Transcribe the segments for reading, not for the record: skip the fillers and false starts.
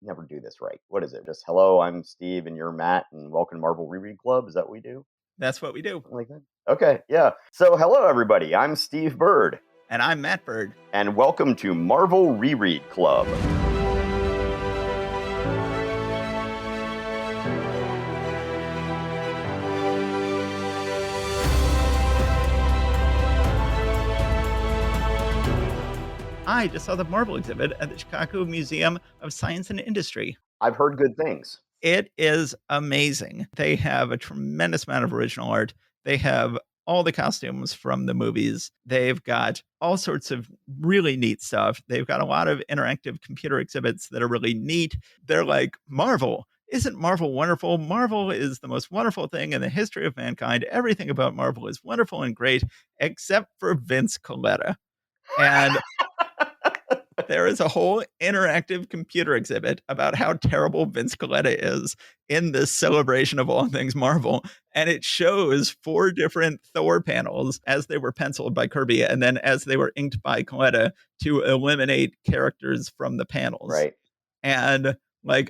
never do this right. What is it? Just hello, I'm Steve and you're Matt and welcome to Marvel Reread Club. Is that what we do? That's what we do. Something like that? Okay, yeah. So hello everybody. I'm Steve Bird. And I'm Matt Bird. And welcome to Marvel Reread Club. I just saw the Marvel exhibit at the Chicago Museum of Science and Industry. I've heard good things. It is amazing. They have a tremendous amount of original art. They have all the costumes from the movies. They've got all sorts of really neat stuff. They've got a lot of interactive computer exhibits that are really neat. They're like, Marvel. Isn't Marvel wonderful? Marvel is the most wonderful thing in the history of mankind. Everything about Marvel is wonderful and great, except for Vince Colletta. And there is a whole interactive computer exhibit about how terrible Vince Colletta is in this celebration of all things Marvel. And it shows 4 different Thor panels as they were penciled by Kirby and then as they were inked by Colletta to eliminate characters from the panels. Right. And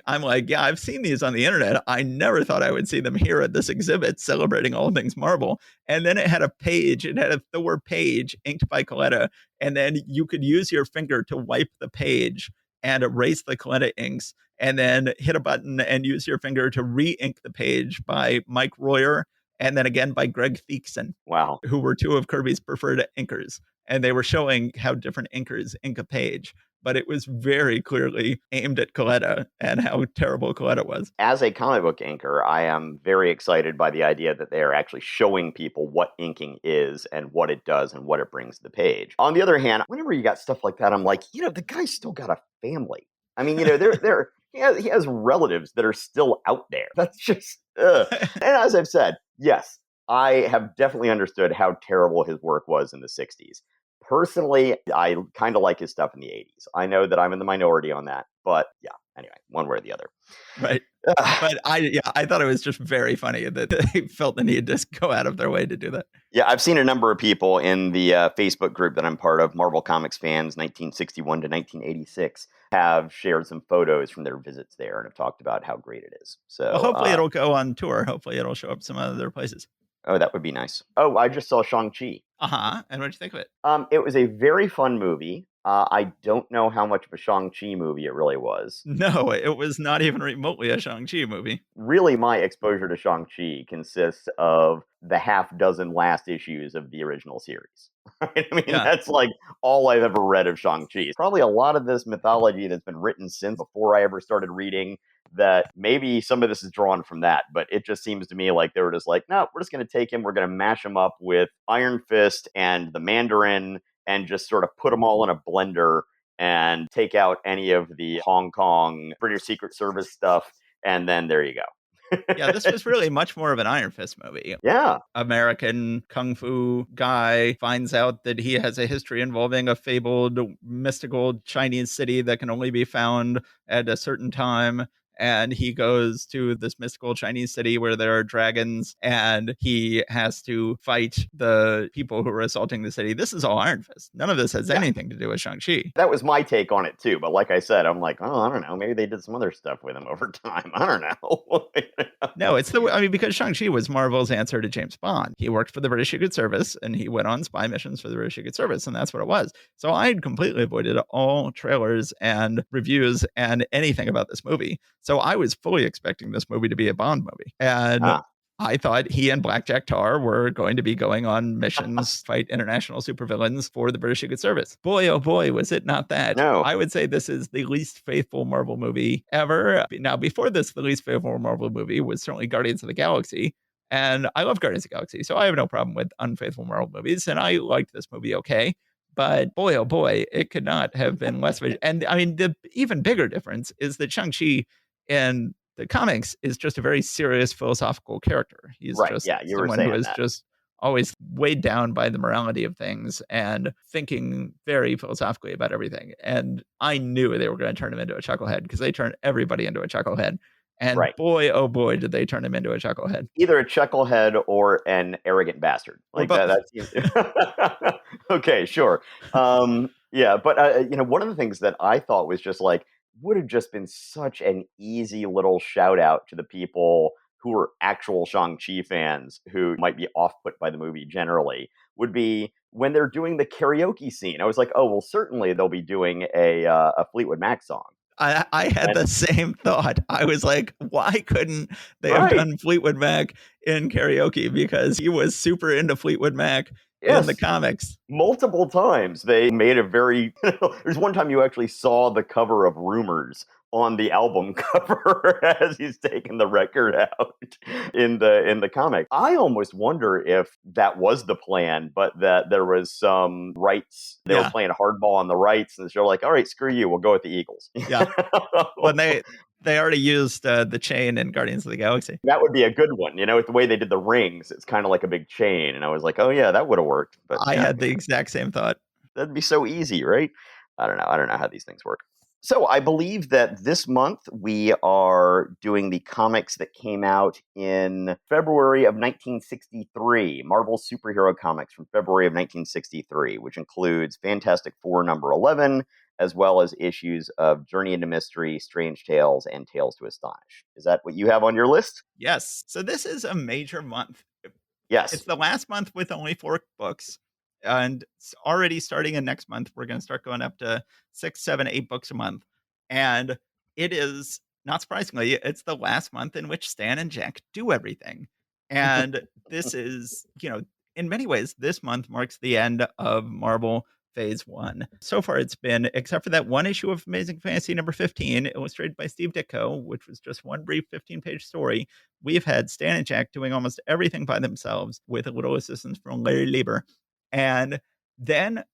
I'm like, yeah, I've seen these on the internet. I never thought I would see them here at this exhibit celebrating all things Marvel. And then it had a page. It had a Thor page inked by Colletta. And then you could use your finger to wipe the page and erase the Colletta inks. And then hit a button and use your finger to re-ink the page by Mike Royer. And then again by Greg Theekson. Wow. Who were 2 of Kirby's preferred inkers. And they were showing how different inkers ink a page. But it was very clearly aimed at Colletta and how terrible Colletta was. As a comic book inker, I am very excited by the idea that they are actually showing people what inking is and what it does and what it brings to the page. On the other hand, whenever you got stuff like that, I'm like, the guy's still got a family. I mean, he has relatives that are still out there. That's just, and as I've said, yes, I have definitely understood how terrible his work was in the 60s. Personally, I kind of like his stuff in the 80s. I know that I'm in the minority on that, but yeah, anyway, one way or the other. Right. But I thought it was just very funny that they felt the need to go out of their way to do that. Yeah, I've seen a number of people in the Facebook group that I'm part of, Marvel Comics Fans 1961 to 1986, have shared some photos from their visits there and have talked about how great it is. So hopefully it'll go on tour. Hopefully it'll show up some other places. Oh, that would be nice. Oh, I just saw Shang-Chi. Uh-huh. And what'd you think of it? It was a very fun movie. I don't know how much of a Shang-Chi movie it really was. No, it was not even remotely a Shang-Chi movie. Really, my exposure to Shang-Chi consists of the half dozen last issues of the original series. I mean, That's like all I've ever read of Shang-Chi. Probably a lot of this mythology that's been written since before I ever started reading, that maybe some of this is drawn from that, but it just seems to me like they were just like, no, we're just going to take him, we're going to mash him up with Iron Fist and the Mandarin and just sort of put them all in a blender and take out any of the Hong Kong British Secret Service stuff, and then there you go. Yeah, this was really much more of an Iron Fist movie. Yeah. American kung fu guy finds out that he has a history involving a fabled, mystical Chinese city that can only be found at a certain time. And he goes to this mystical Chinese city where there are dragons, and he has to fight the people who are assaulting the city. This is all Iron Fist. None of this has anything to do with Shang-Chi. That was my take on it, too. But like I said, I'm like, I don't know. Maybe they did some other stuff with him over time. I don't know. No, because Shang-Chi was Marvel's answer to James Bond. He worked for the British Secret Service, and he went on spy missions for the British Secret Service, and that's what it was. So I had completely avoided all trailers and reviews and anything about this movie. So I was fully expecting this movie to be a Bond movie. And I thought he and Blackjack Tar were going to be going on missions, fight international supervillains for the British Secret Service. Boy, oh boy, was it not that. No. I would say this is the least faithful Marvel movie ever. Now, before this, the least faithful Marvel movie was certainly Guardians of the Galaxy. And I love Guardians of the Galaxy, so I have no problem with unfaithful Marvel movies. And I liked this movie okay. But boy, oh boy, it could not have been less of a... And I mean, the even bigger difference is that Shang-Chi in the comics is just a very serious philosophical character. He's just someone who is just always weighed down by the morality of things and thinking very philosophically about everything. And I knew they were going to turn him into a chucklehead because they turn everybody into a chucklehead. And boy, oh boy, did they turn him into a chucklehead. Either a chucklehead or an arrogant bastard. Like that seems... Okay, sure. Yeah, but one of the things that I thought was just like, would have just been such an easy little shout out to the people who are actual Shang-Chi fans who might be off-put by the movie generally, would be when they're doing the karaoke scene. I was like, oh, well, certainly they'll be doing a Fleetwood Mac song. I had And, the same thought. I was like, why couldn't they have right. done Fleetwood Mac in karaoke? Because he was super into Fleetwood Mac in the Yes. comics. Multiple times they made a very there's one time you actually saw the cover of Rumors on the album cover as he's taking the record out in the comic. I almost wonder if that was the plan, but that there was some rights. They were Yeah. playing hardball on the rights, and they're like, all right, screw you, we'll go with the Eagles. Yeah. When they already used the chain in Guardians of the Galaxy. That would be a good one. With the way they did the rings, it's kind of like a big chain. And I was like, oh, yeah, that would have worked. But I yeah, had the exact same thought. that'd be so easy, right? I don't know. I don't know how these things work. So I believe that this month we are doing the comics that came out in February of 1963, Marvel superhero comics from February of 1963, which includes Fantastic Four number 11, as well as issues of Journey into Mystery, Strange Tales, and Tales to Astonish. Is that what you have on your list? Yes. So this is a major month. Yes. It's the last month with only 4 books. And already starting in next month, we're going to start going up to 6, 7, 8 books a month. And it is, not surprisingly, it's the last month in which Stan and Jack do everything. And this is, in many ways, this month marks the end of Marvel Phase 1. So far, it's been, except for that one issue of Amazing Fantasy number 15, illustrated by Steve Ditko, which was just one brief 15-page story. We've had Stan and Jack doing almost everything by themselves with a little assistance from Larry Lieber. And then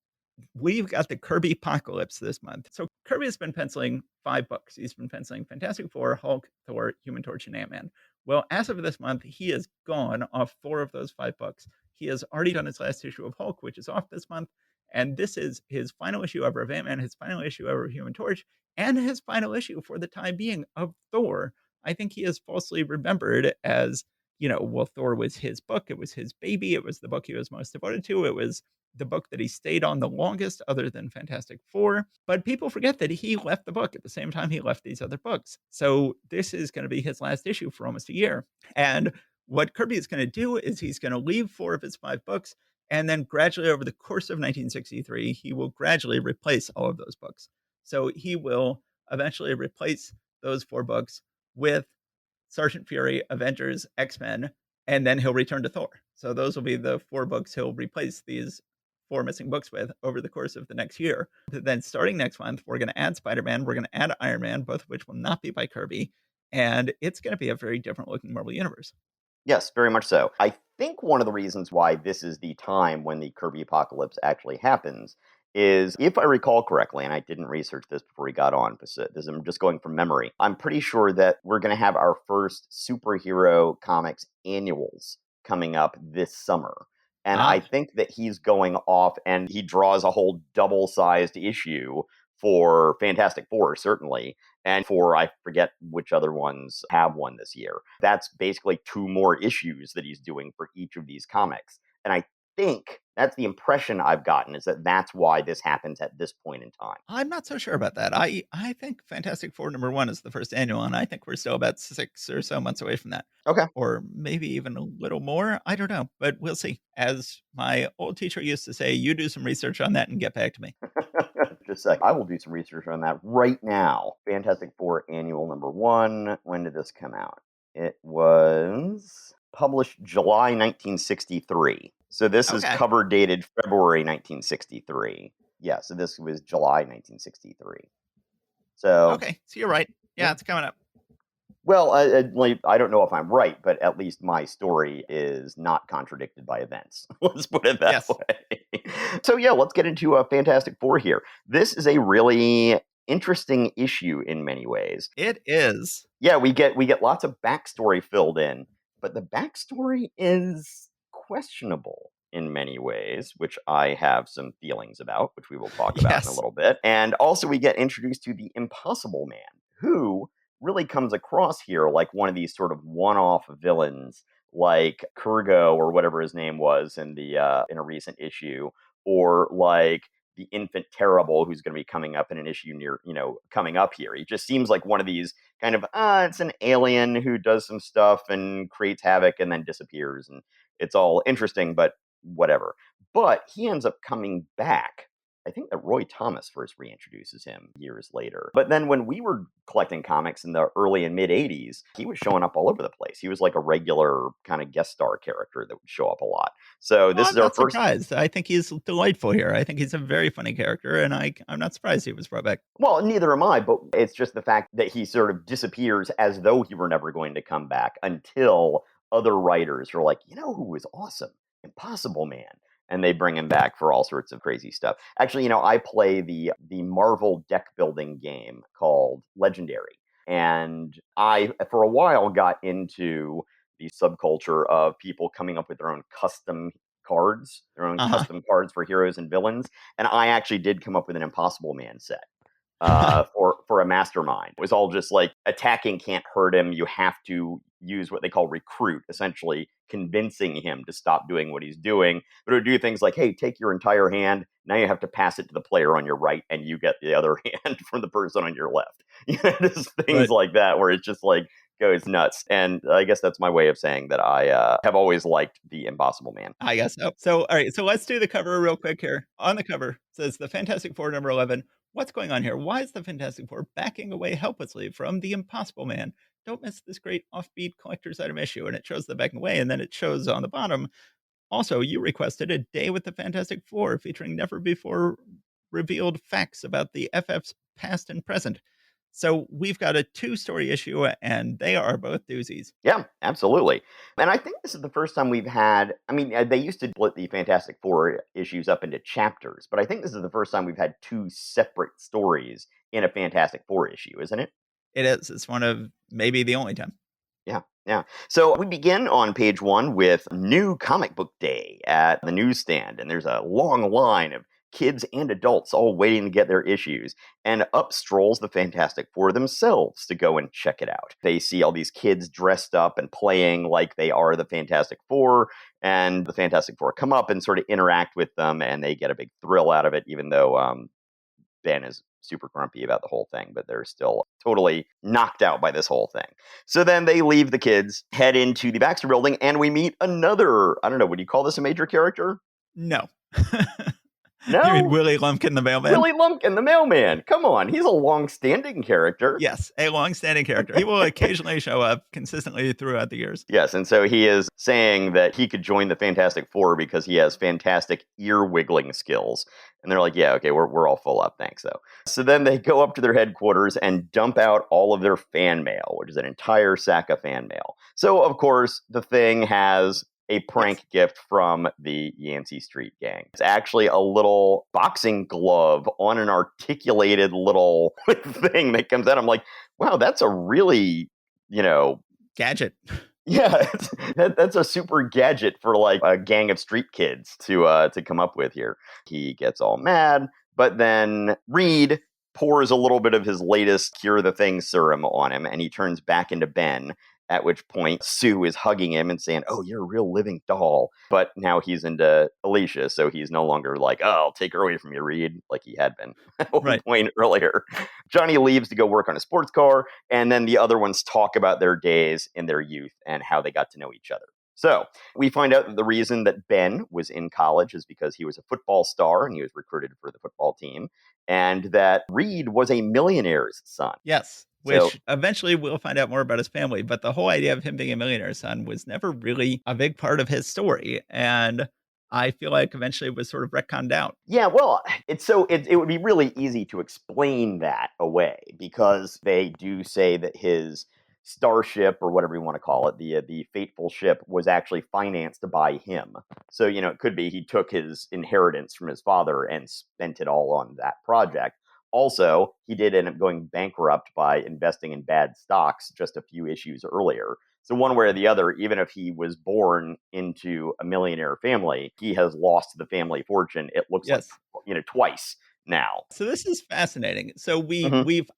we've got the Kirby apocalypse this month. So Kirby has been penciling 5 books. He's been penciling Fantastic Four, Hulk, Thor, Human Torch, and Ant-Man. Well, as of this month, he has gone off 4 of those 5 books. He has already done his last issue of Hulk, which is off this month. And this is his final issue ever of Ant-Man, his final issue ever of Human Torch, and his final issue for the time being of Thor. I think he is falsely remembered as, well, Thor was his book. It was his baby. It was the book he was most devoted to. It was the book that he stayed on the longest, other than Fantastic Four. But people forget that he left the book at the same time he left these other books. So this is going to be his last issue for almost a year. And what Kirby is going to do is he's going to leave 4 of his 5 books, and then gradually over the course of 1963, he will gradually replace all of those books. So he will eventually replace those 4 books with Sergeant Fury, Avengers, X-Men, and then he'll return to Thor. So those will be the 4 books he'll replace these 4 missing books with over the course of the next year. Then starting next month, we're going to add Spider-Man, we're going to add Iron Man, both of which will not be by Kirby, and it's going to be a very different looking Marvel Universe. Yes, very much so. I think one of the reasons why this is the time when the Kirby apocalypse actually happens is, if I recall correctly, and I didn't research this before we got on, because I'm just going from memory, I'm pretty sure that we're going to have our first superhero comics annuals coming up this summer. And I think that he's going off and he draws a whole double-sized issue for Fantastic Four, certainly, and for, I forget which other ones have one this year. That's basically 2 more issues that he's doing for each of these comics. And I think that's the impression I've gotten, is that that's why this happens at this point in time. I'm not so sure about that. I think Fantastic Four number 1 is the first annual, and I think we're still about 6 or so months away from that. Okay. Or maybe even a little more. I don't know, but we'll see. As my old teacher used to say, you do some research on that and get back to me. Just a sec. I will do some research on that right now. Fantastic Four Annual number 1. When did this come out? It was published July 1963. So this is cover dated February 1963. Yeah, so this was July 1963. So okay, so you're right. Yeah, it's coming up. Well, I don't know if I'm right, but at least my story is not contradicted by events. Let's put it that way. So yeah, let's get into Fantastic Four here. This is a really interesting issue in many ways. It is. Yeah, we get lots of backstory filled in, but the backstory is questionable in many ways, which I have some feelings about, which we will talk about in a little bit. And also we get introduced to the Impossible Man, who really comes across here like one of these sort of one-off villains, like Kurgo or whatever his name was in a recent issue, or like the infant terrible who's going to be coming up in an issue coming up here. He just seems like one of these kind of, it's an alien who does some stuff and creates havoc and then disappears. And it's all interesting, but whatever. But he ends up coming back. I think that Roy Thomas first reintroduces him years later. But then when we were collecting comics in the early and mid 80s, he was showing up all over the place. He was like a regular kind of guest star character that would show up a lot. So Well, this I'm is our not first. surprised. I think he's delightful here. I think he's a very funny character, and I'm not surprised he was brought back. Well, neither am I, but it's just the fact that he sort of disappears as though he were never going to come back until other writers are like, who was awesome? Impossible Man. And they bring him back for all sorts of crazy stuff. Actually, I play the Marvel deck building game called Legendary. And I, for a while, got into the subculture of people coming up with their own custom cards, their own Uh-huh. custom cards for heroes and villains. And I actually did come up with an Impossible Man set for a mastermind. It was all just like attacking can't hurt him. You have to use what they call recruit, essentially convincing him to stop doing what he's doing. But it would do things like, hey, take your entire hand. Now you have to pass it to the player on your right, and you get the other hand from the person on your left. Just things Right. like that, where it's just like goes nuts. And I guess that's my way of saying that I have always liked the Impossible Man. I guess so. So, all right. So let's do the cover real quick here. On the cover it says the Fantastic Four number 11. What's going on here? Why is the Fantastic Four backing away helplessly from the Impossible Man? Don't miss this great offbeat collector's item issue. And it shows the backing away. And then it shows on the bottom. Also, you requested a day with the Fantastic Four featuring never before revealed facts about the FF's past and present. So we've got a 2-story issue, and they are both doozies. Yeah, absolutely. And I think this is the first time we've had, they used to split the Fantastic Four issues up into chapters, but I think this is the first time we've had 2 separate stories in a Fantastic Four issue, isn't it? It is. It's one of maybe the only time. Yeah, yeah. So we begin on page 1 with New Comic Book Day at the newsstand, and there's a long line of kids and adults all waiting to get their issues. And up strolls the Fantastic Four themselves to go and check it out. They see all these kids dressed up and playing like they are the Fantastic Four, and the Fantastic Four come up and sort of interact with them, and they get a big thrill out of it, even though Ben is super grumpy about the whole thing, but they're still totally knocked out by this whole thing. So then they leave the kids, head into the Baxter building, and we meet another, I don't know, would you call this a major character? No. No? You mean Willie Lumpkin, the mailman? Willie Lumpkin, the mailman. Come on, he's a long-standing character. Yes, a long-standing character. He will occasionally show up consistently throughout the years. Yes, and so he is saying that he could join the Fantastic Four because he has fantastic ear-wiggling skills. And they're like, yeah, okay, we're all full up, thanks, though. So then they go up to their headquarters and dump out all of their fan mail, which is an entire sack of fan mail. So, of course, the thing has a prank gift from the Yancey Street gang. It's actually a little boxing glove on an articulated little thing that comes out. I'm like, wow, that's a really, Gadget. yeah, that's a super gadget for like a gang of street kids to come up with here. He gets all mad, but then Reed pours a little bit of his latest Cure the Thing serum on him, and he turns back into Ben. At which point Sue is hugging him and saying, "Oh, you're a real living doll." But now he's into Alicia, so he's no longer like, "Oh, I'll take her away from you, Reed," like he had been at one point earlier. Johnny leaves to go work on a sports car, and then the other ones talk about their days in their youth and how they got to know each other. So we find out that the reason that Ben was in college is because he was a football star and he was recruited for the football team, and that Reed was a millionaire's son. Yes. Which eventually we'll find out more about his family. But the whole idea of him being a millionaire's son was never really a big part of his story. And I feel like eventually it was sort of retconned out. Yeah, well, it would be really easy to explain that away because they do say that his starship or whatever you want to call it, the fateful ship was actually financed by him. So, it could be he took his inheritance from his father and spent it all on that project. Also, he did end up going bankrupt by investing in bad stocks just a few issues earlier. So one way or the other, even if he was born into a millionaire family, he has lost the family fortune. It looks like, twice now. So this is fascinating. So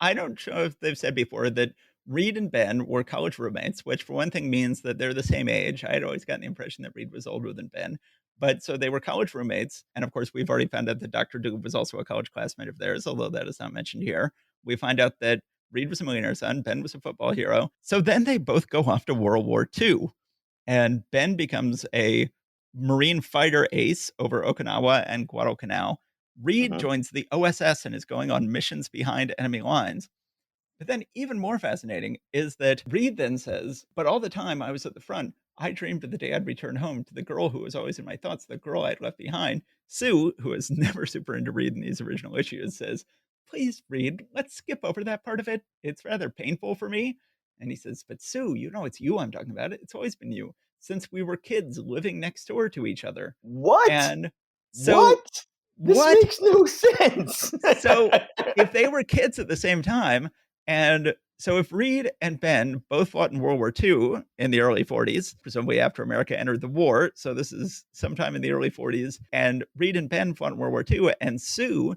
I don't know if they've said before that Reed and Ben were college roommates, which for one thing means that they're the same age. I had always gotten the impression that Reed was older than Ben. But so they were college roommates. And of course, we've already found out that Dr. Doob was also a college classmate of theirs, although that is not mentioned here. We find out that Reed was a millionaire son, Ben was a football hero. So then they both go off to World War II. And Ben becomes a Marine fighter ace over Okinawa and Guadalcanal. Reed joins the OSS and is going on missions behind enemy lines. But then, even more fascinating is that Reed then says, but all the time I was at the front, I dreamed of the day I'd return home to the girl who was always in my thoughts, the girl I'd left behind. Sue, who is never super into Reed in these original issues, says, please, Reed, let's skip over that part of it. It's rather painful for me. And he says, but Sue, you know it's you I'm talking about. It's always been you since we were kids living next door to each other. What? And so, What? This what? makes no sense. So, if they were kids at the same time, and so if Reed and Ben both fought in World War II in the early 40s, presumably after America entered the war, so this is sometime in the early 40s, and Reed and Ben fought in World War II, and Sue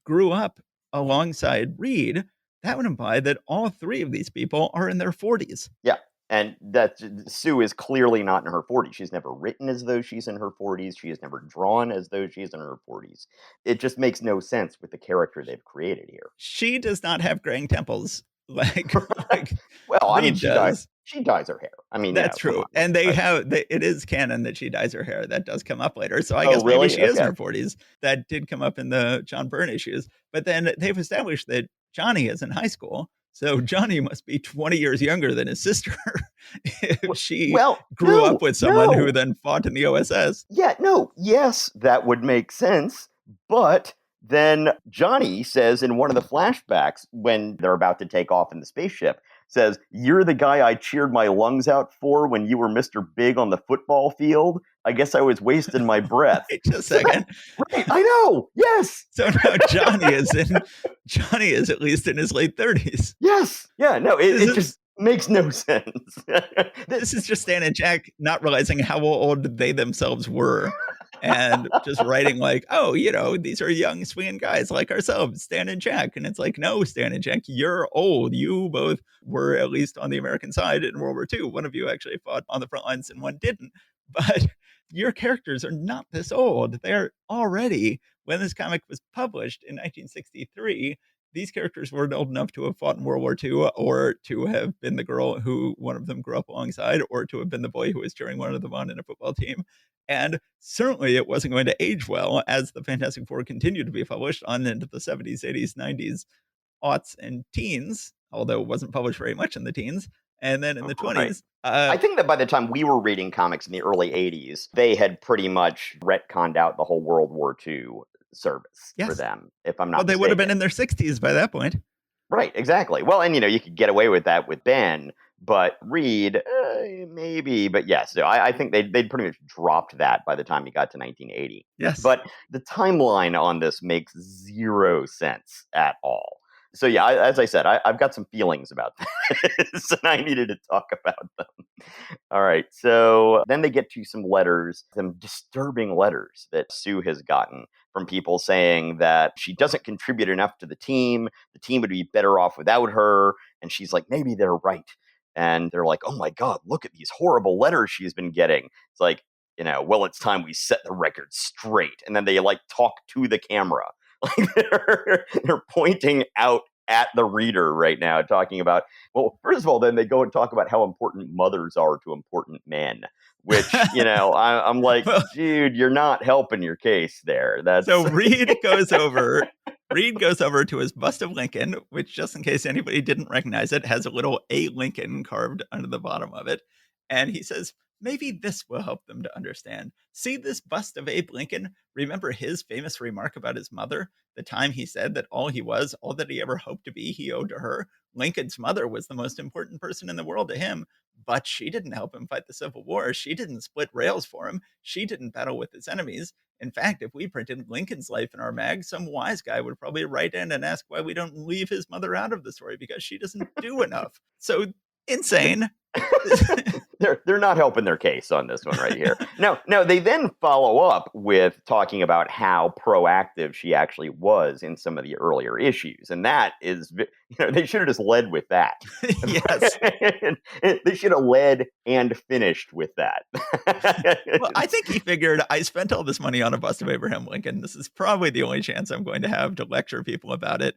grew up alongside Reed, that would imply that all three of these people are in their 40s. Yeah. And that Sue is clearly not in her 40s. She's never written as though she's in her 40s. She has never drawn as though she's in her 40s. It just makes no sense with the character they've created here. She does not have graying temples like well, I mean, Reed does. She dyes her hair. I mean, that's true. And it is canon that she dyes her hair. That does come up later. So I guess really? Maybe she is in her 40s. That did come up in the John Byrne issues. But then they've established that Johnny is in high school. So Johnny must be 20 years younger than his sister if she grew up with someone who then fought in the OSS. Yeah, no, yes, that would make sense. But then Johnny says in one of the flashbacks when they're about to take off in the spaceship, says, you're the guy I cheered my lungs out for when you were Mr. Big on the football field. I guess I was wasting my breath. Wait just a second. Right, I know. Yes. So now Johnny is at least in his late 30s. Yes. Yeah, no, it just makes no sense. This is just Stan and Jack not realizing how old they themselves were and just writing like, oh, these are young swinging guys like ourselves, Stan and Jack. And it's like, no, Stan and Jack, you're old. You both were at least on the American side in World War II. One of you actually fought on the front lines and one didn't. But your characters are not this old. They're already, when this comic was published in 1963, these characters weren't old enough to have fought in World War II or to have been the girl who one of them grew up alongside or to have been the boy who was cheering one of them on in a football team. And certainly it wasn't going to age well as the Fantastic Four continued to be published on into the 70s, 80s, 90s, aughts, and teens, although it wasn't published very much in the teens. And then in the 20s. I think that by the time we were reading comics in the early 80s, they had pretty much retconned out the whole World War II service for them, if I'm not mistaken. They would have been in their 60s by that point. Right, exactly. Well, and you could get away with that with Ben, but Reed, maybe. But yes, so I think they'd pretty much dropped that by the time you got to 1980. Yes. But the timeline on this makes zero sense at all. So yeah, as I said, I've got some feelings about this, and I needed to talk about them. All right, so then they get to some letters, some disturbing letters that Sue has gotten from people saying that she doesn't contribute enough to the team would be better off without her, and she's like, maybe they're right. And they're like, oh my God, look at these horrible letters she's been getting. It's like, well, it's time we set the record straight. And then they talk to the camera. Like they're pointing out at the reader right now, talking about, well, first of all, then they go and talk about how important mothers are to important men, which, I'm like, dude, you're not helping your case there. So Reed goes over to his bust of Lincoln, which, just in case anybody didn't recognize it, has a little A Lincoln carved under the bottom of it. And he says, maybe this will help them to understand. See this bust of Abe Lincoln? Remember his famous remark about his mother? The time he said that all he was, all that he ever hoped to be, he owed to her. Lincoln's mother was the most important person in the world to him, but she didn't help him fight the Civil War. She didn't split rails for him. She didn't battle with his enemies. In fact, if we printed Lincoln's life in our mag, some wise guy would probably write in and ask why we don't leave his mother out of the story because she doesn't do enough. So insane. They're not helping their case on this one right here. No, they then follow up with talking about how proactive she actually was in some of the earlier issues, and that is, they should have just led with that. Yes. They should have led and finished with that. Well, I think he figured, I spent all this money on a bust of Abraham Lincoln. This is probably the only chance I'm going to have to lecture people about it.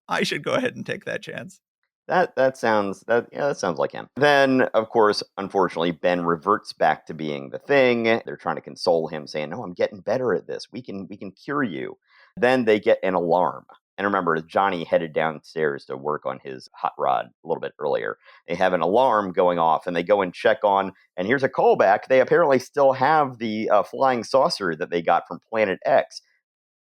I should go ahead and take that chance. That sounds like him. Then, of course, unfortunately, Ben reverts back to being the Thing. They're trying to console him, saying, "No, I'm getting better at this. We can cure you." Then they get an alarm. And remember, as Johnny headed downstairs to work on his hot rod a little bit earlier, they have an alarm going off, and they go and check on. And here's a callback. They apparently still have the flying saucer that they got from Planet X.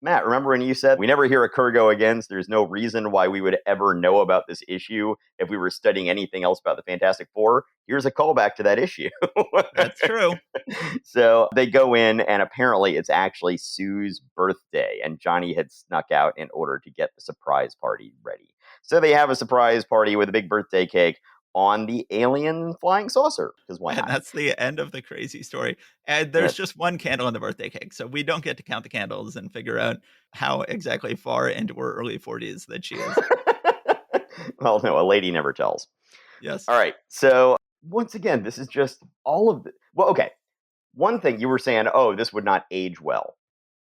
Matt, remember when you said we never hear a Kurgo again, so there's no reason why we would ever know about this issue if we were studying anything else about the Fantastic Four? Here's a callback to that issue. That's true. So they go in, and apparently it's actually Sue's birthday, and Johnny had snuck out in order to get the surprise party ready. So they have a surprise party with a big birthday cake on the alien flying saucer, because why And not? that's the end of the crazy story. And there's just one candle in the birthday cake, so we don't get to count the candles and figure out how exactly far into her early 40s that she is. Well, no, a lady never tells. Yes. All right. So once again, this is just all of the. Well, okay. One thing you were saying, oh, this would not age well.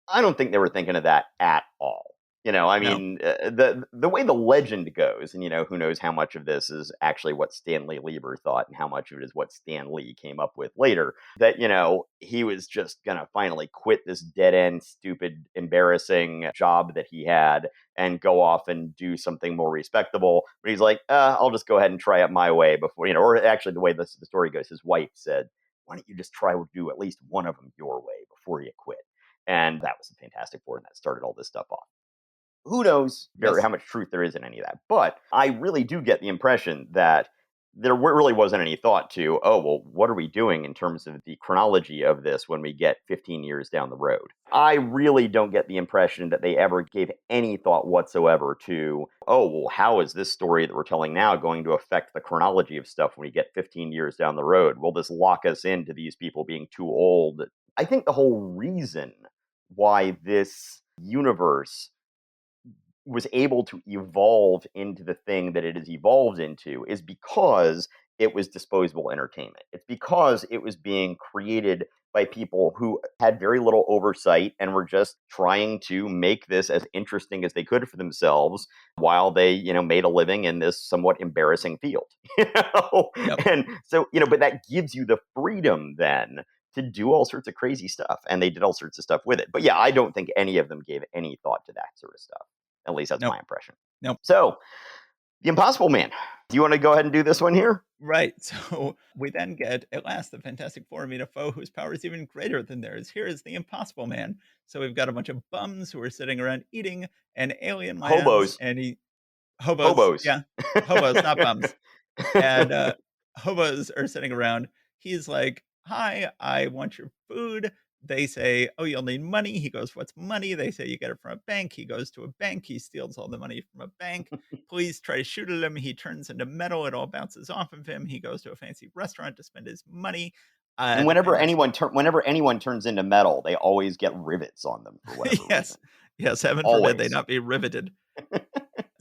I don't think they were thinking of that at all. I No. mean, the way the legend goes, and who knows how much of this is actually what Stanley Lieber thought, and how much of it is what Stan Lee came up with later. That he was just gonna finally quit this dead end, stupid, embarrassing job that he had, and go off and do something more respectable. But he's like, I'll just go ahead and try it my way before, or actually the way the story goes, his wife said, "Why don't you just try to do at least one of them your way before you quit?" And that was the Fantastic Four, and that started all this stuff off. Who knows Yes. how much truth there is in any of that? But I really do get the impression that there really wasn't any thought to, oh, well, what are we doing in terms of the chronology of this when we get 15 years down the road? I really don't get the impression that they ever gave any thought whatsoever to, oh, well, how is this story that we're telling now going to affect the chronology of stuff when we get 15 years down the road? Will this lock us into these people being too old? I think the whole reason why this universe was able to evolve into the thing that it has evolved into is because it was disposable entertainment. It's because it was being created by people who had very little oversight and were just trying to make this as interesting as they could for themselves while they, made a living in this somewhat embarrassing field. Yep. And so, but that gives you the freedom then to do all sorts of crazy stuff. And they did all sorts of stuff with it. But yeah, I don't think any of them gave any thought to that sort of stuff. At least that's Nope. my impression. Nope. So, the Impossible Man. Do you want to go ahead and do this one here? Right. So we then get, at last, the Fantastic Four meet a foe whose power is even greater than theirs. Here is the Impossible Man. So we've got a bunch of bums who are sitting around eating, and alien lands, Hobos. and hobos, Hobos. yeah, hobos, not bums. And hobos are sitting around. He's like, "Hi, I want your food." They say, "Oh, you'll need money." He goes, "What's money?" They say, "You get it from a bank." He goes to a bank. He steals all the money from a bank. Police try to shoot at him. He turns into metal. It all bounces off of him. He goes to a fancy restaurant to spend his money. And The Fantastic whenever anyone turns into metal, they always get rivets on them for whatever Yes. reason. Yes, heaven forbid they Always. not be riveted.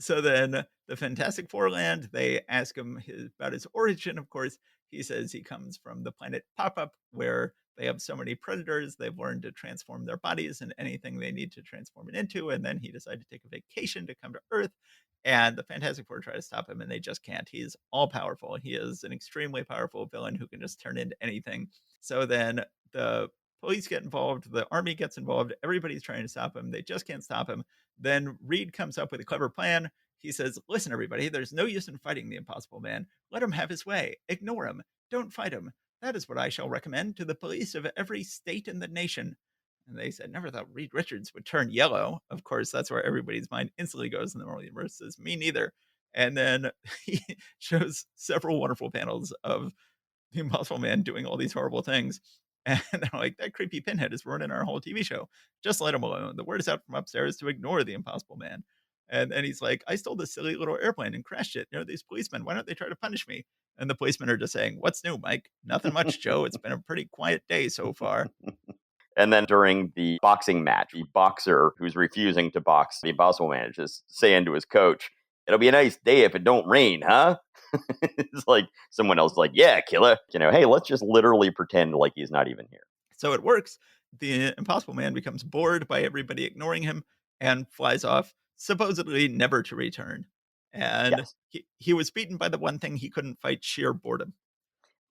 So then the Fantastic Four land, they ask him about his origin, of course. He says he comes from the planet Pop-Up, where they have so many predators, they've learned to transform their bodies into anything they need to transform it into. And then he decided to take a vacation to come to Earth. And the Fantastic Four try to stop him, and they just can't. He's all powerful. He is an extremely powerful villain who can just turn into anything. So then the police get involved, the army gets involved, everybody's trying to stop him. They just can't stop him. Then Reed comes up with a clever plan. He says, "Listen, everybody, there's no use in fighting the Impossible Man. Let him have his way. Ignore him. Don't fight him. That is what I shall recommend to the police of every state in the nation." And they said, "Never thought Reed Richards would turn yellow." Of course, that's where everybody's mind instantly goes in the Marvel Universe, says, "Me neither." And then he shows several wonderful panels of the Impossible Man doing all these horrible things. And they're like, "That creepy pinhead is ruining our whole TV show. Just let him alone. The word is out from upstairs to ignore the Impossible Man." And then he's like, I stole this silly little airplane and crashed it. These policemen. Why don't they try to punish me? And the policemen are just saying, what's new, Mike? Nothing much, Joe. It's been a pretty quiet day so far. And then during the boxing match, the boxer who's refusing to box the Impossible Man is just saying to his coach, it'll be a nice day if it don't rain, huh? It's like someone else like, yeah, killer. Hey, let's just literally pretend like he's not even here. So it works. The Impossible Man becomes bored by everybody ignoring him and flies off, supposedly never to return. And Yes. he was beaten by the one thing he couldn't fight, sheer boredom.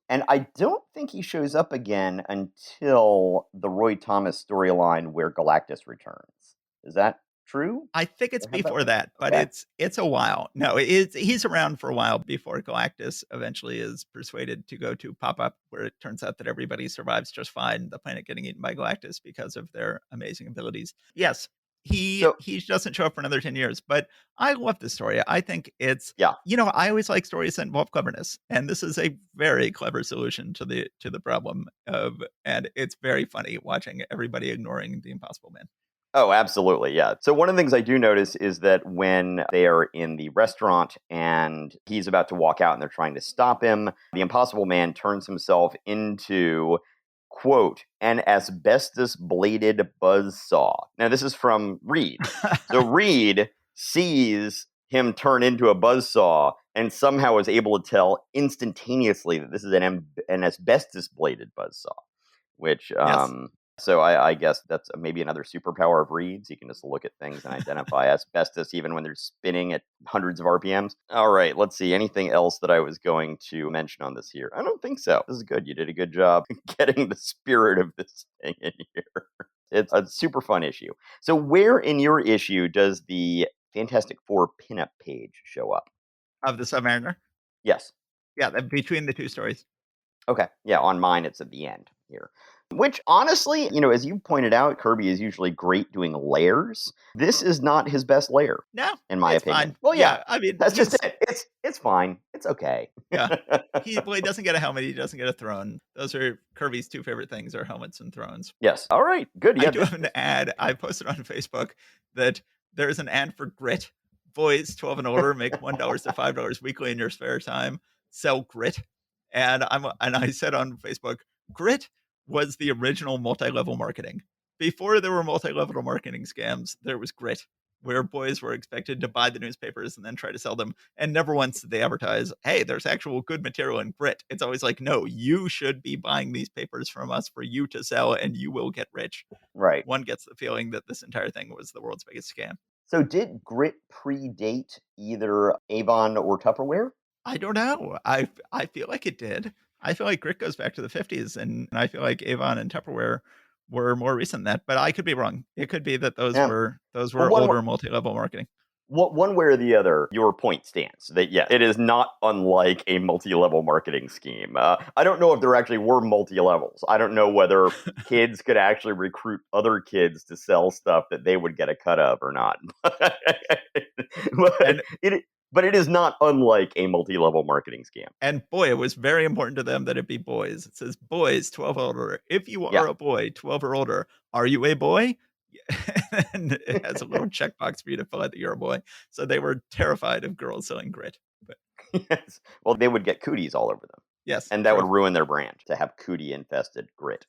And I don't think he shows up again until the Roy Thomas storyline where Galactus returns. Is that true? I think it's Do I have that before right? that, but Okay. it's a while. No, he's around for a while before Galactus eventually is persuaded to go to pop up, where it turns out that everybody survives just fine, the planet getting eaten by Galactus because of their amazing abilities. Yes, So, he doesn't show up for another 10 years, but I love this story. I think it's yeah. I always like stories that involve cleverness, and this is a very clever solution to the problem of, and it's very funny watching everybody ignoring the Impossible Man. Oh, absolutely. Yeah. So one of the things I do notice is that when they are in the restaurant and he's about to walk out and they're trying to stop him, the Impossible Man turns himself into, quote, an asbestos bladed buzzsaw. Now, this is from Reed. So Reed sees him turn into a buzzsaw and somehow is able to tell instantaneously that this is an asbestos bladed buzzsaw, which Yes. so I guess that's maybe another superpower of Reed's. He can just look at things and identify asbestos even when they're spinning at hundreds of RPMs. All right, let's see. Anything else that I was going to mention on this here? I don't think so. This is good. You did a good job getting the spirit of this thing in here. It's a super fun issue. So where in your issue does the Fantastic Four pinup page show up? Of the Submariner? Yes. Yeah, between the two stories. Okay. Yeah, on mine it's at the end here. Which honestly, as you pointed out, Kirby is usually great doing layers. This is not his best layer, No, in my it's opinion. fine. Well, yeah, Yeah, I mean, that's just it. It's fine. It's okay. yeah. He doesn't get a helmet, he doesn't get a throne. Those are Kirby's two favorite things, are helmets and thrones. Yes. All right. Good. I Yeah. do have an ad I posted on Facebook that there's an ad for Grit. Boys 12 and older make $1 to $5 weekly in your spare time. Sell Grit. And I said on Facebook, Grit was the original multi-level marketing. Before there were multi-level marketing scams, there was Grit, where boys were expected to buy the newspapers and then try to sell them. And never once did they advertise, hey, there's actual good material in Grit. It's always like, no, you should be buying these papers from us for you to sell and you will get rich. Right. One gets the feeling that this entire thing was the world's biggest scam. So did Grit predate either Avon or Tupperware? I don't know. I feel like it did. I feel like Grit goes back to the 50s, and I feel like Avon and Tupperware were more recent than that, but I could be wrong. It could be that those Yeah. were Well, older multi-level marketing. one way or the other, your point stands that yes, it is not unlike a multi-level marketing scheme. I don't know if there actually were multi-levels. I don't know whether kids could actually recruit other kids to sell stuff that they would get a cut of or not. And But it is not unlike a multi-level marketing scam. And boy, it was very important to them that it be boys. It says boys 12 or older. If you are Yeah. a boy 12 or older, are you a boy? And it has a little checkbox for you to fill out that you're a boy. So they were terrified of girls selling Grit. But Yes. Well, they would get cooties all over them. yes, And that true. would ruin their brand to have cootie infested Grit.